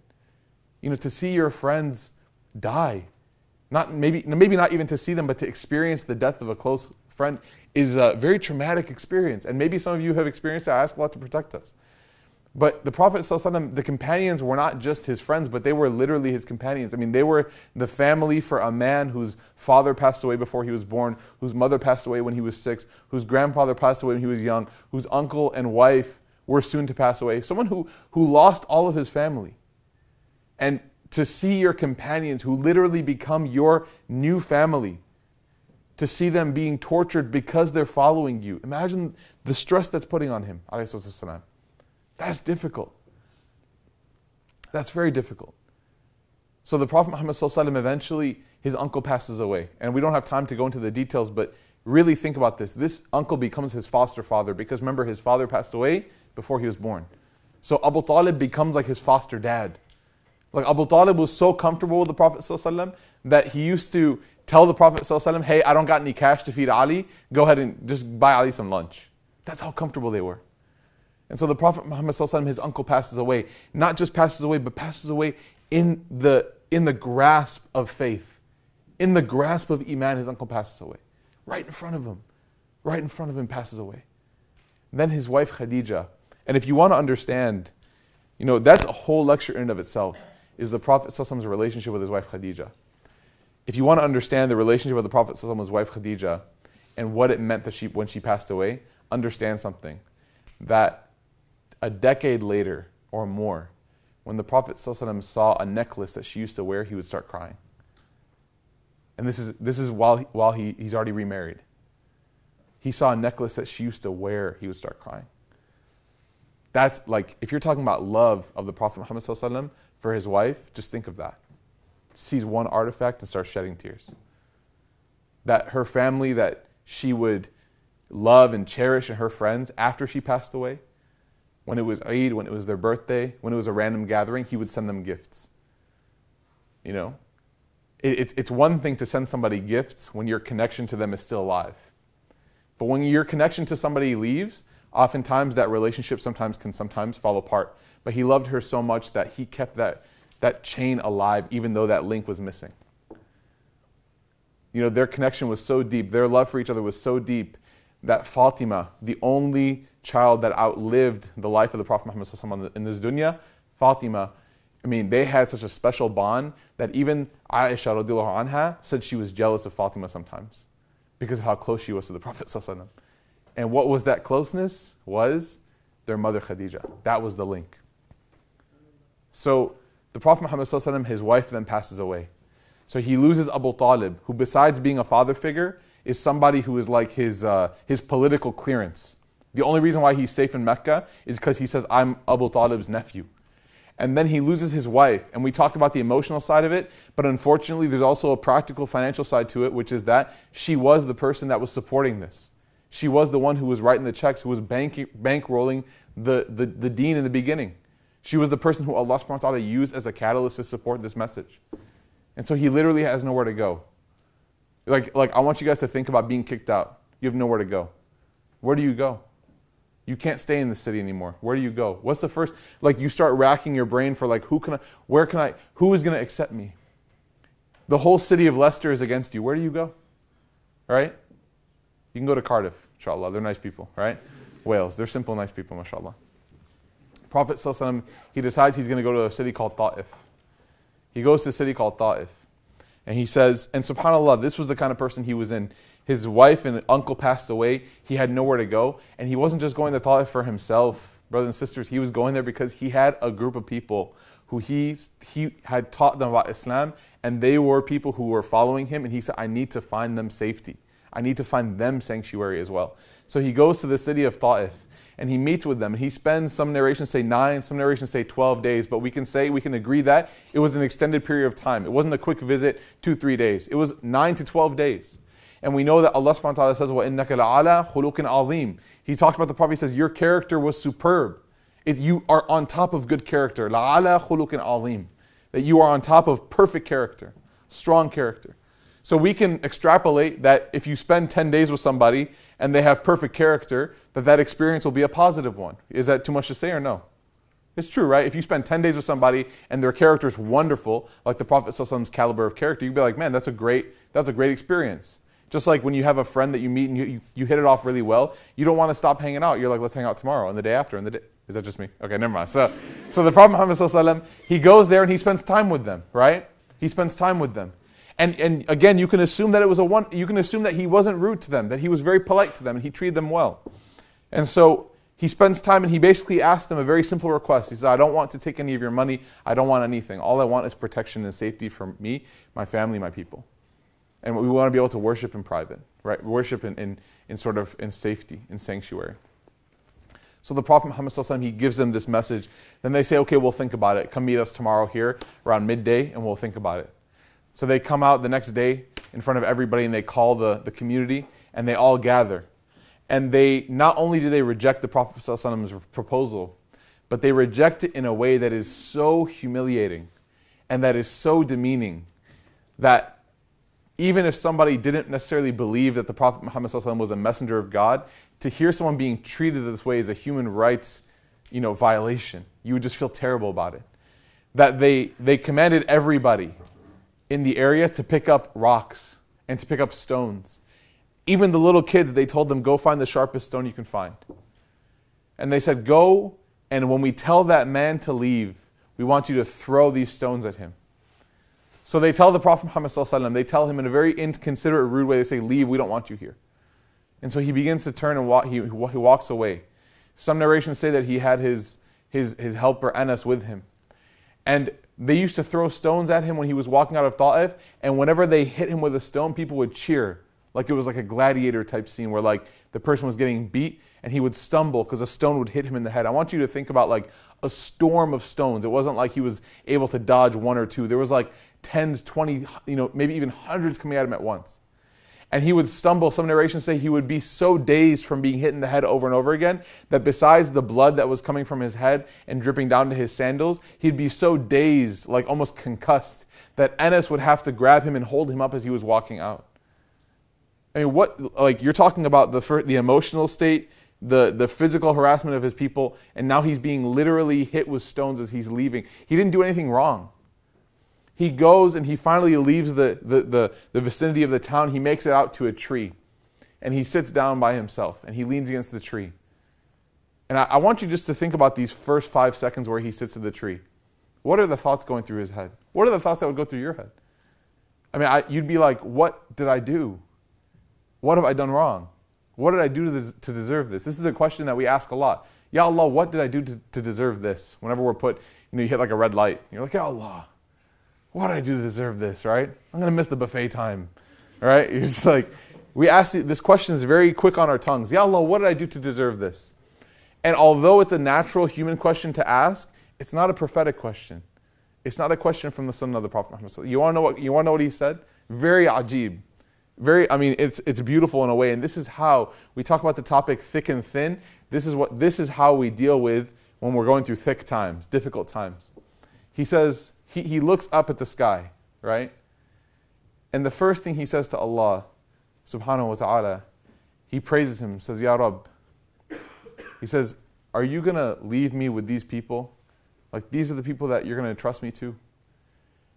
To see your friends die, maybe not even to see them, but to experience the death of a close friend is a very traumatic experience. And maybe some of you have experienced it. I ask Allah to protect us. But the Prophet ﷺ, the companions were not just his friends, but they were literally his companions. They were the family for a man whose father passed away before he was born, whose mother passed away when he was 6, whose grandfather passed away when he was young, whose uncle and wife were soon to pass away. Someone who lost all of his family. And to see your companions who literally become your new family, to see them being tortured because they're following you. Imagine the stress that's putting on him, alayhi salatu. That's difficult. That's very difficult. So the Prophet Muhammad ﷺ, eventually, his uncle passes away. And we don't have time to go into the details, but really think about this. This uncle becomes his foster father because remember, his father passed away before he was born. So Abu Talib becomes like his foster dad. Abu Talib was so comfortable with the Prophet ﷺ that he used to tell the Prophet ﷺ, hey, I don't got any cash to feed Ali. Go ahead and just buy Ali some lunch. That's how comfortable they were. And so the Prophet Muhammad ﷺ, his uncle passes away. Not just passes away, but passes away in the grasp of faith. In the grasp of Iman, his uncle passes away. Right in front of him. Right in front of him passes away. And then his wife Khadija. And if you want to understand, that's a whole lecture in and of itself, is the Prophet ﷺ's relationship with his wife Khadija. If you want to understand the relationship of the Prophet ﷺ with his wife Khadija and what it meant that when she passed away, understand something. That a decade later or more, when the Prophet ﷺ saw a necklace that she used to wear, he would start crying. And this is while he's already remarried. He saw a necklace that she used to wear, he would start crying. That's like, if you're talking about love of the Prophet Muhammad ﷺ for his wife, just think of that. Sees one artifact and starts shedding tears. That her family that she would love and cherish, and her friends after she passed away, when it was Eid, when it was their birthday, when it was a random gathering, he would send them gifts. You know? It's one thing to send somebody gifts when your connection to them is still alive. But when your connection to somebody leaves, oftentimes that relationship can sometimes fall apart. But he loved her so much that he kept that chain alive, even though that link was missing. You know, their connection was so deep, their love for each other was so deep, that Fatima, the only child that outlived the life of the Prophet Muhammad ﷺ in this dunya, Fatima, I mean, they had such a special bond that even Aisha radiallahu anha said she was jealous of Fatima sometimes because of how close she was to the Prophet ﷺ. And what was that closeness? Was their mother Khadija. That was the link. So the Prophet Muhammad ﷺ, his wife then passes away. So he loses Abu Talib, who besides being a father figure, is somebody who is like his political clearance. The only reason why he's safe in Mecca is because he says, I'm Abu Talib's nephew. And then he loses his wife. And we talked about the emotional side of it, but unfortunately there's also a practical financial side to it, which is that she was the person that was supporting this. She was the one who was writing the checks, who was bankrolling the deen in the beginning. She was the person who Allah subhanahu wa ta'ala used as a catalyst to support this message. And so he literally has nowhere to go. Like I want you guys to think about being kicked out. You have nowhere to go. Where do you go? You can't stay in the city anymore. Where do you go? What's the first, like you start racking your brain for like, who is going to accept me? The whole city of Leicester is against you. Where do you go? Right? You can go to Cardiff, inshallah. They're nice people, right? Wales, they're simple, nice people, mashallah. Prophet ﷺ, he decides he's going to go to a city called Ta'if. He goes to a city called Ta'if. And he says, and subhanAllah, this was the kind of person he was in. His wife and uncle passed away. He had nowhere to go. And he wasn't just going to Ta'if for himself, brothers and sisters. He was going there because he had a group of people who he had taught them about Islam. And they were people who were following him. And he said, I need to find them safety. I need to find them sanctuary as well. So he goes to the city of Ta'if. And he meets with them. And he spends, some narrations say 9, some narrations say 12 days. But we can agree that it was an extended period of time. It wasn't a quick visit, 2-3 days. It was 9 to 12 days. And we know that Allah subhanahu wa ta'ala says, وَإِنَّكَ لَعَلَىٰ خُلُقٍ عَظِيمٍ. He talked about the Prophet, he says, your character was superb. You are on top of good character. لَعَلَىٰ خُلُقٍ عَظِيمٍ. That you are on top of perfect character, strong character. So we can extrapolate that if you spend 10 days with somebody and they have perfect character, that experience will be a positive one. Is that too much to say or no? It's true, right? If you spend 10 days with somebody and their character is wonderful, like the Prophet ﷺ's caliber of character, you'd be like, man, that's a great experience. Just like when you have a friend that you meet and you hit it off really well, you don't want to stop hanging out. You're like, let's hang out tomorrow and the day after. Is that just me? Okay, never mind. So the Prophet Muhammad ﷺ, he goes there and he spends time with them, right? He spends time with them. And again, you can assume that you can assume that he wasn't rude to them, that he was very polite to them and he treated them well. And so he spends time and he basically asked them a very simple request. He said, I don't want to take any of your money. I don't want anything. All I want is protection and safety for me, my family, my people. And we want to be able to worship in private, right? Worship in safety, in sanctuary. So the Prophet Muhammad ﷺ, he gives them this message. Then they say, okay, we'll think about it. Come meet us tomorrow here around midday and we'll think about it. So they come out the next day in front of everybody and they call the community and they all gather. And not only do they reject the Prophet ﷺ's proposal, but they reject it in a way that is so humiliating and that is so demeaning that even if somebody didn't necessarily believe that the Prophet Muhammad ﷺ was a messenger of God, to hear someone being treated this way is a human rights violation. You would just feel terrible about it. That they commanded everybody in the area to pick up rocks and to pick up stones. Even the little kids, they told them, go find the sharpest stone you can find. And they said, go, and when we tell that man to leave, we want you to throw these stones at him. So they tell the Prophet Muhammad ﷺ, they tell him in a very inconsiderate, rude way, they say, leave, we don't want you here. And so he begins to turn and walk, he walks away. Some narrations say that he had his helper Anas with him. And they used to throw stones at him when he was walking out of Ta'if, and whenever they hit him with a stone, people would cheer. Like it was like a gladiator type scene where like the person was getting beat and he would stumble because a stone would hit him in the head. I want you to think about like a storm of stones. It wasn't like he was able to dodge one or two. There was like tens, 20, maybe even hundreds coming at him at once. And he would stumble. Some narrations say he would be so dazed from being hit in the head over and over again that besides the blood that was coming from his head and dripping down to his sandals, he'd be so dazed, like almost concussed, that Anas would have to grab him and hold him up as he was walking out. I mean, you're talking about the emotional state, the physical harassment of his people, and now he's being literally hit with stones as he's leaving. He didn't do anything wrong. He goes and he finally leaves the vicinity of the town. He makes it out to a tree. And he sits down by himself. And he leans against the tree. And I want you just to think about these first 5 seconds where he sits in the tree. What are the thoughts going through his head? What are the thoughts that would go through your head? I mean, you'd be like, what did I do? What have I done wrong? What did I do to deserve this? This is a question that we ask a lot. Ya Allah, what did I do to deserve this? Whenever we're put, you hit like a red light. You're like, Ya Allah, what did I do to deserve this, right? I'm going to miss the buffet time, right? You're just like, we ask this question is very quick on our tongues. Ya Allah, what did I do to deserve this? And although it's a natural human question to ask, it's not a prophetic question. It's not a question from the Sunnah of the Prophet Muhammad. You want to know what he said? Very ajib. It's beautiful in a way. And this is how we talk about the topic thick and thin. This is how we deal with when we're going through thick times, difficult times. He says, he looks up at the sky, right? And the first thing he says to Allah, subhanahu wa ta'ala, he praises him, says, Ya Rabb. He says, are you going to leave me with these people? Like these are the people that you're going to trust me to?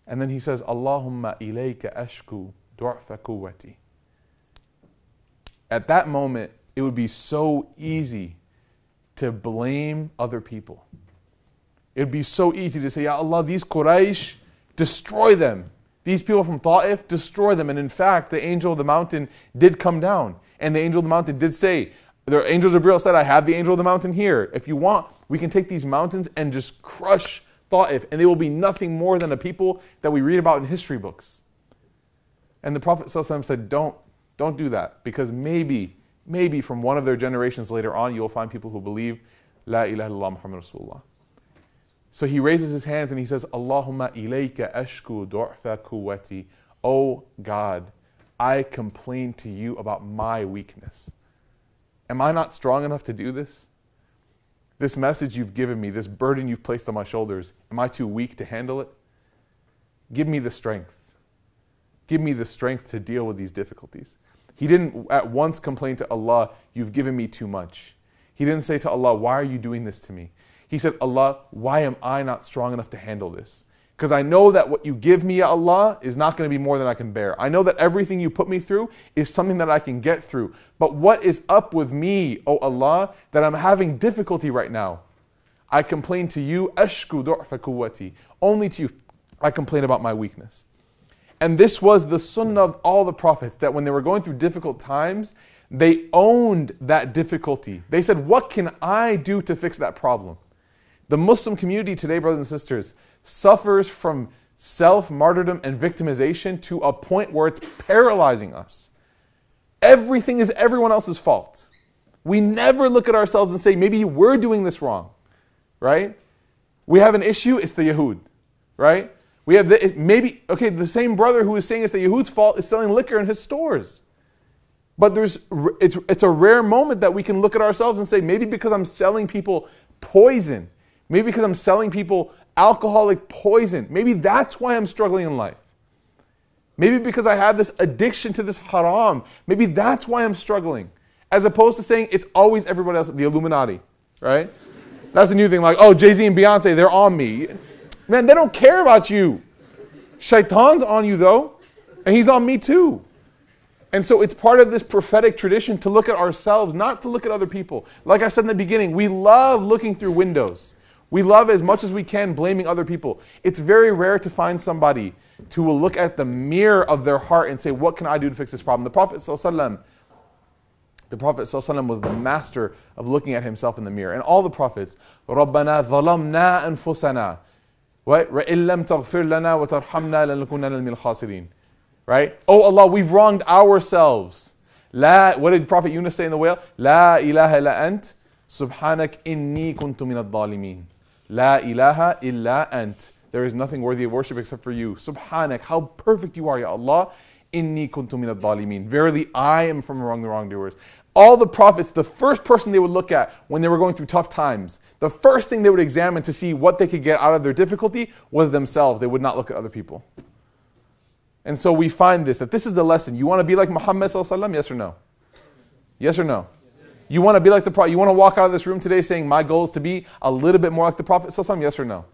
And then he says, Allahumma ilayka ashku du'fa quwwati. At that moment, it would be so easy to blame other people. It would be so easy to say, Ya Allah, these Quraysh, destroy them. These people from Ta'if, destroy them. And in fact, the angel of the mountain did come down. And the angel of the mountain did say, the angel Jibreel said, I have the angel of the mountain here. If you want, we can take these mountains and just crush Ta'if. And they will be nothing more than a people that we read about in history books. And the Prophet ﷺ said, don't do that. Because maybe from one of their generations later on, you'll find people who believe, La ilaha illallah Muhammad Rasulullah. So he raises his hands and he says, Allahumma ilayka ashku du'fa quwwati. Oh God, I complain to you about my weakness. Am I not strong enough to do this? This message you've given me, this burden you've placed on my shoulders, am I too weak to handle it? Give me the strength. Give me the strength to deal with these difficulties. He didn't at once complain to Allah, you've given me too much. He didn't say to Allah, why are you doing this to me? He said, Allah, why am I not strong enough to handle this? Because I know that what you give me, Ya Allah, is not going to be more than I can bear. I know that everything you put me through is something that I can get through. But what is up with me, O Allah, that I'm having difficulty right now? I complain to you, ashku du'fa quwwati. Only to you, I complain about my weakness. And this was the sunnah of all the prophets, that when they were going through difficult times, they owned that difficulty. They said, what can I do to fix that problem? The Muslim community today, brothers and sisters, suffers from self-martyrdom and victimization to a point where it's paralyzing us. Everything is everyone else's fault. We never look at ourselves and say, maybe we're doing this wrong, right? We have an issue, it's the Yahud, right? We have the same brother who is saying it's the Yahud's fault is selling liquor in his stores. But it's a rare moment that we can look at ourselves and say, maybe because I'm selling people poison, maybe because I'm selling people alcoholic poison, maybe that's why I'm struggling in life. Maybe because I have this addiction to this haram, maybe that's why I'm struggling. As opposed to saying it's always everybody else, the Illuminati, right? That's the new thing, like, oh, Jay-Z and Beyonce, they're on me. Man, they don't care about you. Shaitan's on you though, and he's on me too. And so it's part of this prophetic tradition to look at ourselves, not to look at other people. Like I said in the beginning, we love looking through windows. We love as much as we can blaming other people. It's very rare to find somebody who will look at the mirror of their heart and say, what can I do to fix this problem? The Prophet ﷺ, The Prophet ﷺ was the master of looking at himself in the mirror. And all the Prophets, رَبَّنَا ظَلَمْنَا أَنفُسَنَا What? وَإِن لَمْ تَغْفِرْ لَنَا وَتَرْحَمْنَا لَنَكُونَنَّ مِنَ الْخَاسِرِينَ. Right? Oh Allah, we've wronged ourselves. What did Prophet Yunus say in the whale? لا إله إلا أنت سبحانك إني كنت من الظالمين. لا إله إلا أنت. There is nothing worthy of worship except for you. Subhanak, how perfect you are, Ya Allah. Inni kuntu min al-dhalimin. Verily, I am from among the wrongdoers. All the prophets, the first person they would look at when they were going through tough times, the first thing they would examine to see what they could get out of their difficulty was themselves. They would not look at other people. And so we find that this is the lesson. You want to be like Muhammad sallallahu alaihi wasallam? Yes or no? Yes or no? You want to be like the Prophet? You want to walk out of this room today saying, my goal is to be a little bit more like the Prophet sallallahu alaihi wasallam? Yes or no?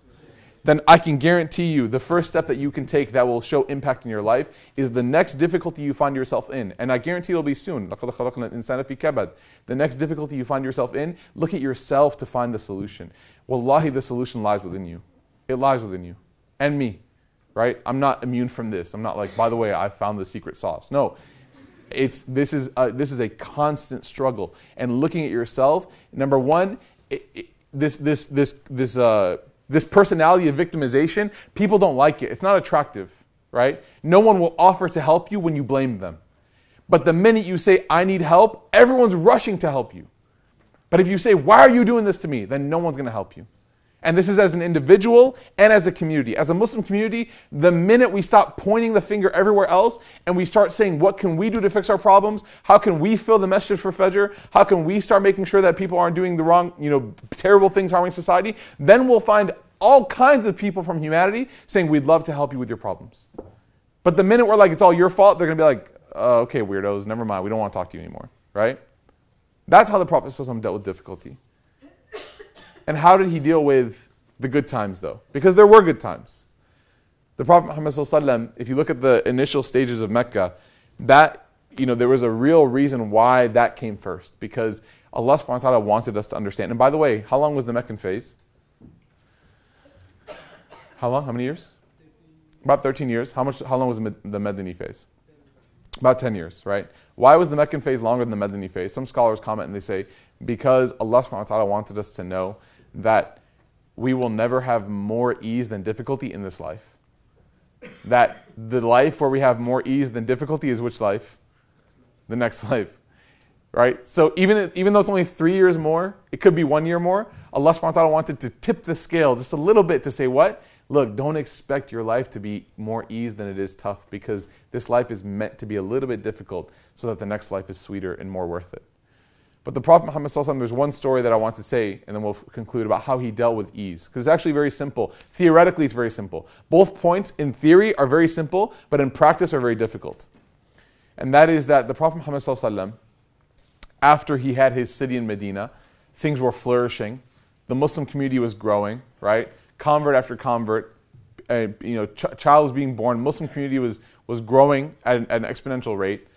Then I can guarantee you the first step that you can take that will show impact in your life is the next difficulty you find yourself in. And I guarantee it'll be soon. The next difficulty you find yourself in, look at yourself to find the solution. Wallahi, the solution lies within you. It lies within you. And me. Right? I'm not immune from this. I'm not like, by the way, I found the secret sauce. No. This is a constant struggle. And looking at yourself, number one, this personality of victimization, people don't like it. It's not attractive, right? No one will offer to help you when you blame them. But the minute you say, I need help, everyone's rushing to help you. But if you say, why are you doing this to me? Then no one's going to help you. And this is as an individual and as a community. As a Muslim community, the minute we stop pointing the finger everywhere else and we start saying, what can we do to fix our problems? How can we fill the message for Fajr? How can we start making sure that people aren't doing the wrong, terrible things harming society? Then we'll find all kinds of people from humanity saying, we'd love to help you with your problems. But the minute we're like, it's all your fault, they're going to be like, okay, weirdos, never mind, we don't want to talk to you anymore, right? That's how the Prophet ﷺ dealt with difficulty. And how did he deal with the good times, though? Because there were good times. The Prophet Muhammad ﷺ, if you look at the initial stages of Mecca, that, there was a real reason why that came first. Because Allah subhanahu wa ta'ala wanted us to understand. And by the way, how long was the Meccan phase? How long? How many years? About 13 years. How long was the Medini phase? About 10 years, right? Why was the Meccan phase longer than the Medini phase? Some scholars comment and they say, because Allah subhanahu wa ta'ala wanted us to know that we will never have more ease than difficulty in this life. That the life where we have more ease than difficulty is which life? The next life. Right? So even though it's only 3 years more, it could be 1 year more, Allah subhanahu wa ta'ala wanted to tip the scale just a little bit to say what? Look, don't expect your life to be more ease than it is tough, because this life is meant to be a little bit difficult so that the next life is sweeter and more worth it. But the Prophet Muhammad ﷺ, there's one story that I want to say, and then we'll conclude about how he dealt with ease. Because it's actually very simple. Theoretically, it's very simple. Both points in theory are very simple, but in practice are very difficult. And that is that the Prophet Muhammad ﷺ, after he had his city in Medina, things were flourishing. The Muslim community was growing, right? Convert after convert, child was being born. Muslim community was growing at an exponential rate.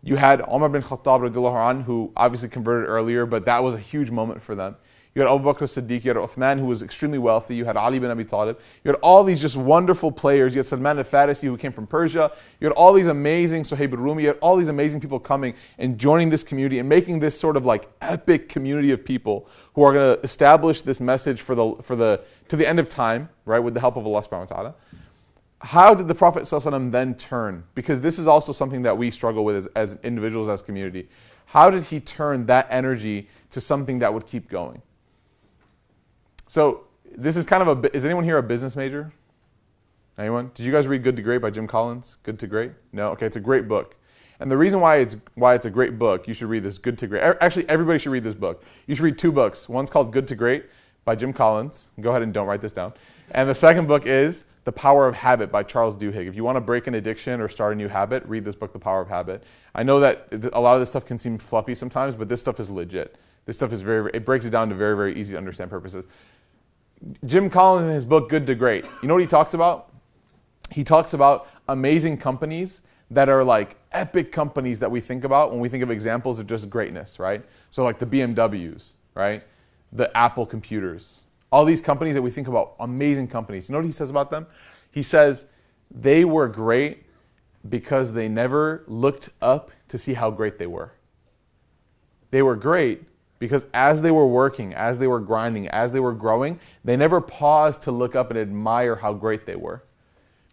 You had Umar bin Khattab radiallahu anh, who obviously converted earlier, but that was a huge moment for them. You had Abu Bakr as-Siddiq, you had Uthman, who was extremely wealthy, you had Ali bin Abi Talib, you had all these just wonderful players, you had Salman al-Farisi, who came from Persia, you had all these amazing Suhaib al-Rumi, you had all these amazing people coming and joining this community and making this sort of like epic community of people who are going to establish this message to the end of time, right, with the help of Allah subhanahu wa ta'ala. How did the Prophet ﷺ then turn? Because this is also something that we struggle with as individuals, as community. How did he turn that energy to something that would keep going? So this is kind of is anyone here a business major? Anyone? Did you guys read Good to Great by Jim Collins? Good to Great? No? Okay, it's a great book. And the reason why it's a great book, you should read this, Good to Great. Actually, everybody should read this book. You should read 2 books. One's called Good to Great by Jim Collins. Go ahead and don't write this down. And the second book is The Power of Habit by Charles Duhigg. If you want to break an addiction or start a new habit, read this book, The Power of Habit. I know that a lot of this stuff can seem fluffy sometimes, but this stuff is legit. This stuff is it breaks it down to very, very easy to understand purposes. Jim Collins in his book, Good to Great, you know what he talks about? He talks about amazing companies that are like epic companies that we think about when we think of examples of just greatness, right? So like the BMWs, right? The Apple computers. All these companies that we think about, amazing companies. You know what he says about them? He says they were great because they never looked up to see how great they were. They were great because as they were working, as they were grinding, as they were growing, they never paused to look up and admire how great they were.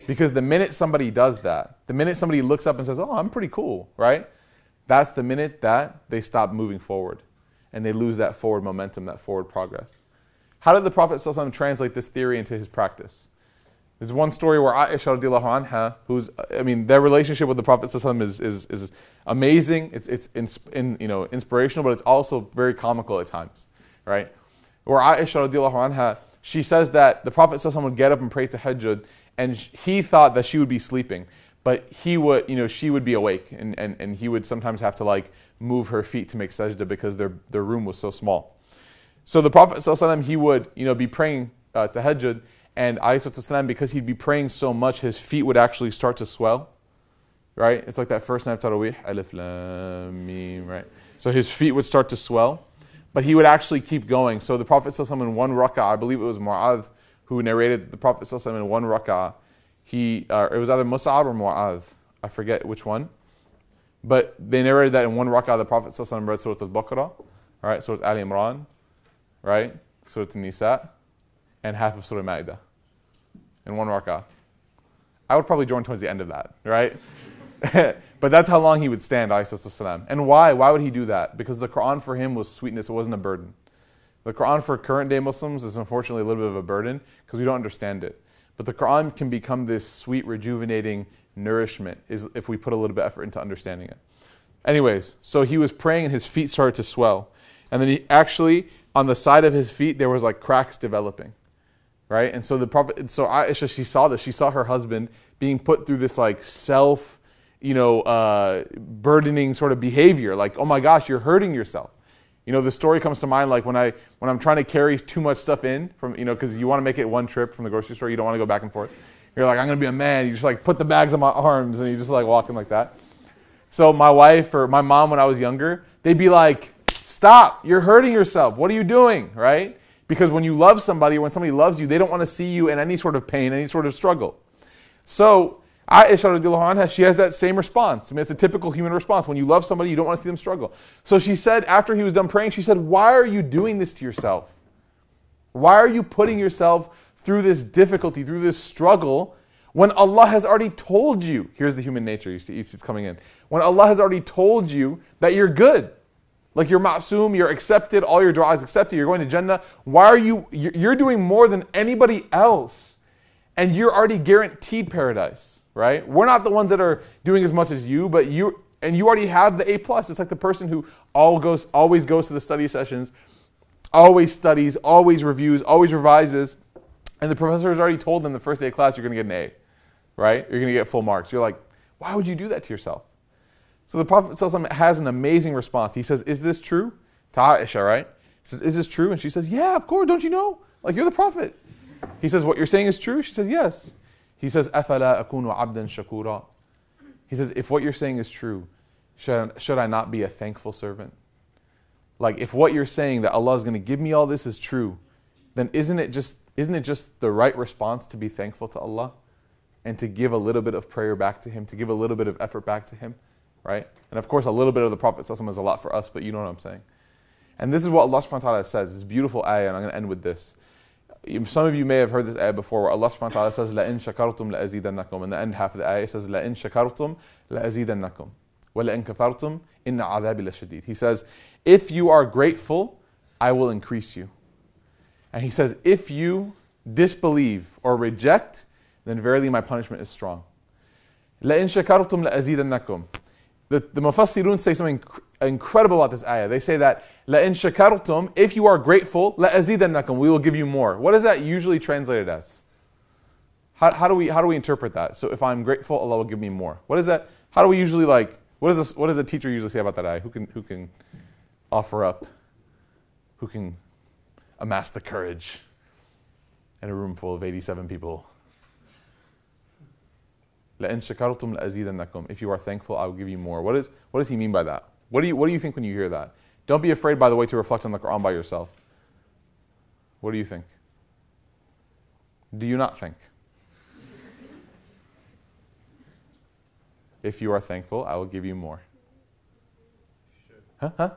Because the minute somebody does that, the minute somebody looks up and says, oh, I'm pretty cool, right? That's the minute that they stop moving forward and they lose that forward momentum, that forward progress. How did the Prophet ﷺ translate this theory into his practice? There's one story where Aisha radiallahu anha, their relationship with the Prophet ﷺ is amazing. It's inspirational, but it's also very comical at times, right? Where Aisha radiallahu anha, she says that the Prophet ﷺ would get up and pray tahajjud, and he thought that she would be sleeping, but she would be awake, and he would sometimes have to like move her feet to make sajda because their room was so small. So the Prophet ﷺ, he would be praying tahajjud, and ﷺ, because he'd be praying so much, his feet would actually start to swell, right? It's like that first night of Tarawih, Alif Lam Mim, right? So his feet would start to swell, but he would actually keep going. So the Prophet ﷺ in one rak'ah, I believe it was Mu'adh who narrated that the Prophet ﷺ in one rak'ah, it was either Mus'ab or Mu'adh, I forget which one, but they narrated that in one rak'ah the Prophet ﷺ read Surah Al-Baqarah, right? Surah Al Imran, right? Surah Al-Nisa, and half of Surah Ma'idah in one rak'ah. I would probably join towards the end of that, right? But that's how long he would stand, ﷺ. And why? Why would he do that? Because the Quran for him was sweetness, it wasn't a burden. The Quran for current day Muslims is unfortunately a little bit of a burden because we don't understand it. But the Quran can become this sweet, rejuvenating nourishment if we put a little bit of effort into understanding it. Anyways, so he was praying and his feet started to swell. And then he actually, on the side of his feet, there was like cracks developing. Right? And so Aisha, she saw this. She saw her husband being put through this like burdening sort of behavior. Like, oh my gosh, you're hurting yourself. The story comes to mind like when I'm trying to carry too much stuff in from, because you want to make it one trip from the grocery store. You don't want to go back and forth. You're like, I'm going to be a man. You just like put the bags on my arms and you just like walking like that. So my wife or my mom when I was younger, they'd be like, stop, you're hurting yourself. What are you doing? Right? Because when you love somebody, or when somebody loves you, they don't want to see you in any sort of pain, any sort of struggle. So Aisha radiallahu anha, she has that same response. It's a typical human response. When you love somebody, you don't want to see them struggle. So she said, after he was done praying, she said, why are you doing this to yourself? Why are you putting yourself through this difficulty, through this struggle, when Allah has already told you? Here's the human nature, you see it's coming in. When Allah has already told you that you're good. Like you're ma'soom, you're accepted, all your dua is accepted, you're going to Jannah. Why are you're doing more than anybody else, and you're already guaranteed paradise, right? We're not the ones that are doing as much as you, but you already have the A+. It's like the person who always goes to the study sessions, always studies, always reviews, always revises, and the professor has already told them the first day of class you're going to get an A, right? You're going to get full marks. You're like, why would you do that to yourself? So the Prophet ﷺ has an amazing response. He says, is this true? To Aisha, right? He says, is this true? And she says, yeah, of course, don't you know? Like, you're the Prophet. He says, what you're saying is true? She says, yes. He says, أَفَلَا أَكُونُ عَبْدًا شَكُورًا. He says, if what you're saying is true, should I not be a thankful servant? Like, if what you're saying that Allah is going to give me all this is true, then isn't it just the right response to be thankful to Allah and to give a little bit of prayer back to Him, to give a little bit of effort back to Him? Right? And of course, a little bit of the Prophet ﷺ is a lot for us, but you know what I'm saying. And this is what Allah subhanahu wa ta'ala says, this beautiful ayah, and I'm going to end with this. Some of you may have heard this ayah before, where Allah subhanahu wa ta'ala says, لَإِن شَكَرْتُمْ لَأَزِيدَنَّكُمْ. In the end half of the ayah, it says, لَإِن شَكَرْتُمْ لَأَزِيدَنَّكُمْ وَلَإِن كَفَرْتُمْ إِنَّ عَذَابِ لَشَدِيدٌ. He says, if you are grateful, I will increase you. And He says, if you disbelieve or reject, then verily my punishment is strong. لَإِن شَكَرْتُمْ لَأَزِيدَنَّكُمْ. The Mufassirun say something incredible about this ayah. They say that, لَإِن شَكَرْتُمْ, if you are grateful, لَأَزِيدَنَّكُمْ, we will give you more. What is that usually translated as? How do we interpret that? So if I'm grateful, Allah will give me more. What is that? How do we usually what does a teacher usually say about that ayah? Who can offer up? Who can amass the courage in a room full of 87 people? لَإِن شَكَرْتُمْ لَأَزِيدَنَّكُمْ. If you are thankful, I will give you more. What does He mean by that? What do you think when you hear that? Don't be afraid, by the way, to reflect on the Quran by yourself. What do you think? Do you not think? If you are thankful, I will give you more. Huh?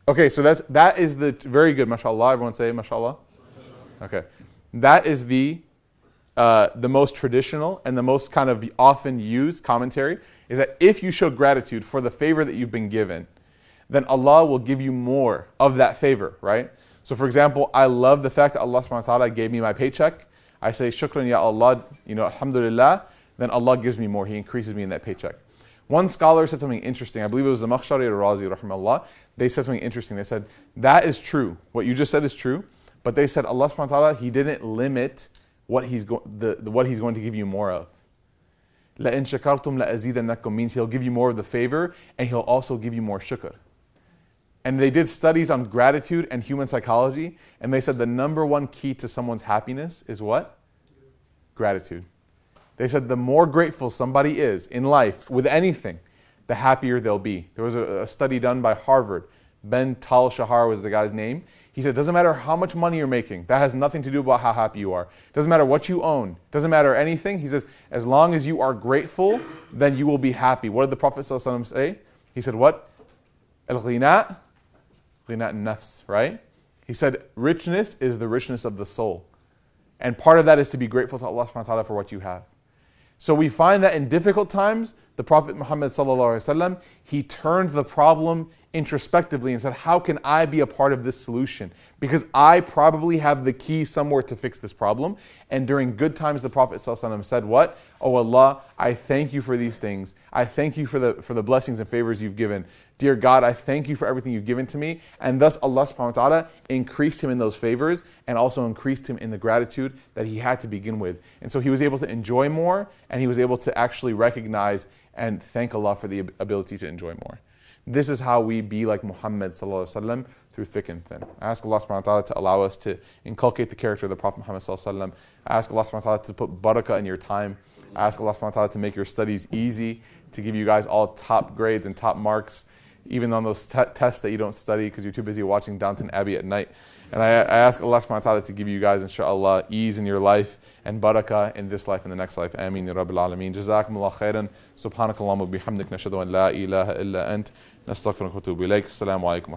Okay, so that is the very good, mashallah. Everyone say mashallah. Okay, that is the most traditional and the most kind of often used commentary, is that if you show gratitude for the favor that you've been given, then Allah will give you more of that favor, right? So for example, I love the fact that Allah subhanahu wa ta'ala gave me my paycheck. I say, shukran ya Allah, alhamdulillah, then Allah gives me more. He increases me in that paycheck. One scholar said something interesting. I believe it was the Makhshari al-Razi, rahimahullah. They said something interesting. They said, that is true. What you just said is true. But they said, Allah subhanahu wa ta'ala, He didn't limit what He's going to give you more of. لَإِن شَكَرْتُمْ لَأَزِيدَنَّكُمْ means He'll give you more of the favor, and He'll also give you more shukr. And they did studies on gratitude and human psychology, and they said the number one key to someone's happiness is what? Gratitude. They said the more grateful somebody is in life with anything, the happier they'll be. There was a study done by Harvard. Ben Tal Shahar was the guy's name. He said, it doesn't matter how much money you're making. That has nothing to do about how happy you are. It doesn't matter what you own. It doesn't matter anything. He says, as long as you are grateful, then you will be happy. What did the Prophet ﷺ say? He said, what? Al-ghina, ghina nafs, right? He said, richness is the richness of the soul. And part of that is to be grateful to Allah subhanahu wa ta'ala for what you have. So we find that in difficult times, the Prophet Muhammad sallallahu alaihi wasallam, he turned the problem introspectively and said, how can I be a part of this solution? Because I probably have the key somewhere to fix this problem. And during good times, the Prophet sallallahu alaihi wasallam said, what? Oh Allah, I thank you for these things. I thank you for the blessings and favors you've given. Dear God, I thank you for everything you've given to me. And thus Allah subhanahu wa ta'ala increased him in those favors and also increased him in the gratitude that he had to begin with. And so he was able to enjoy more, and he was able to actually recognize and thank Allah for the ability to enjoy more. This is how we be like Muhammad sallallahu alaihi wasallam through thick and thin. I ask Allah subhanahu wa ta'ala to allow us to inculcate the character of the Prophet Muhammad sallallahu alaihi wasallam. I ask Allah subhanahu wa ta'ala to put barakah in your time. I ask Allah subhanahu wa ta'ala to make your studies easy, to give you guys all top grades and top marks, even on those tests that you don't study because you're too busy watching Downton Abbey at night. And I ask Allah subhanahu wa ta'ala to give you guys, inshaAllah, ease in your life and barakah in this life and the next life. Ameen ya Rabbil Alameen. Jazakumullah khairan. Subhanakallahumma bihamdik. Nashhadu an la ilaha illa ant. Nastaghfiruka wa atubu ilayk. Assalamu alaikum.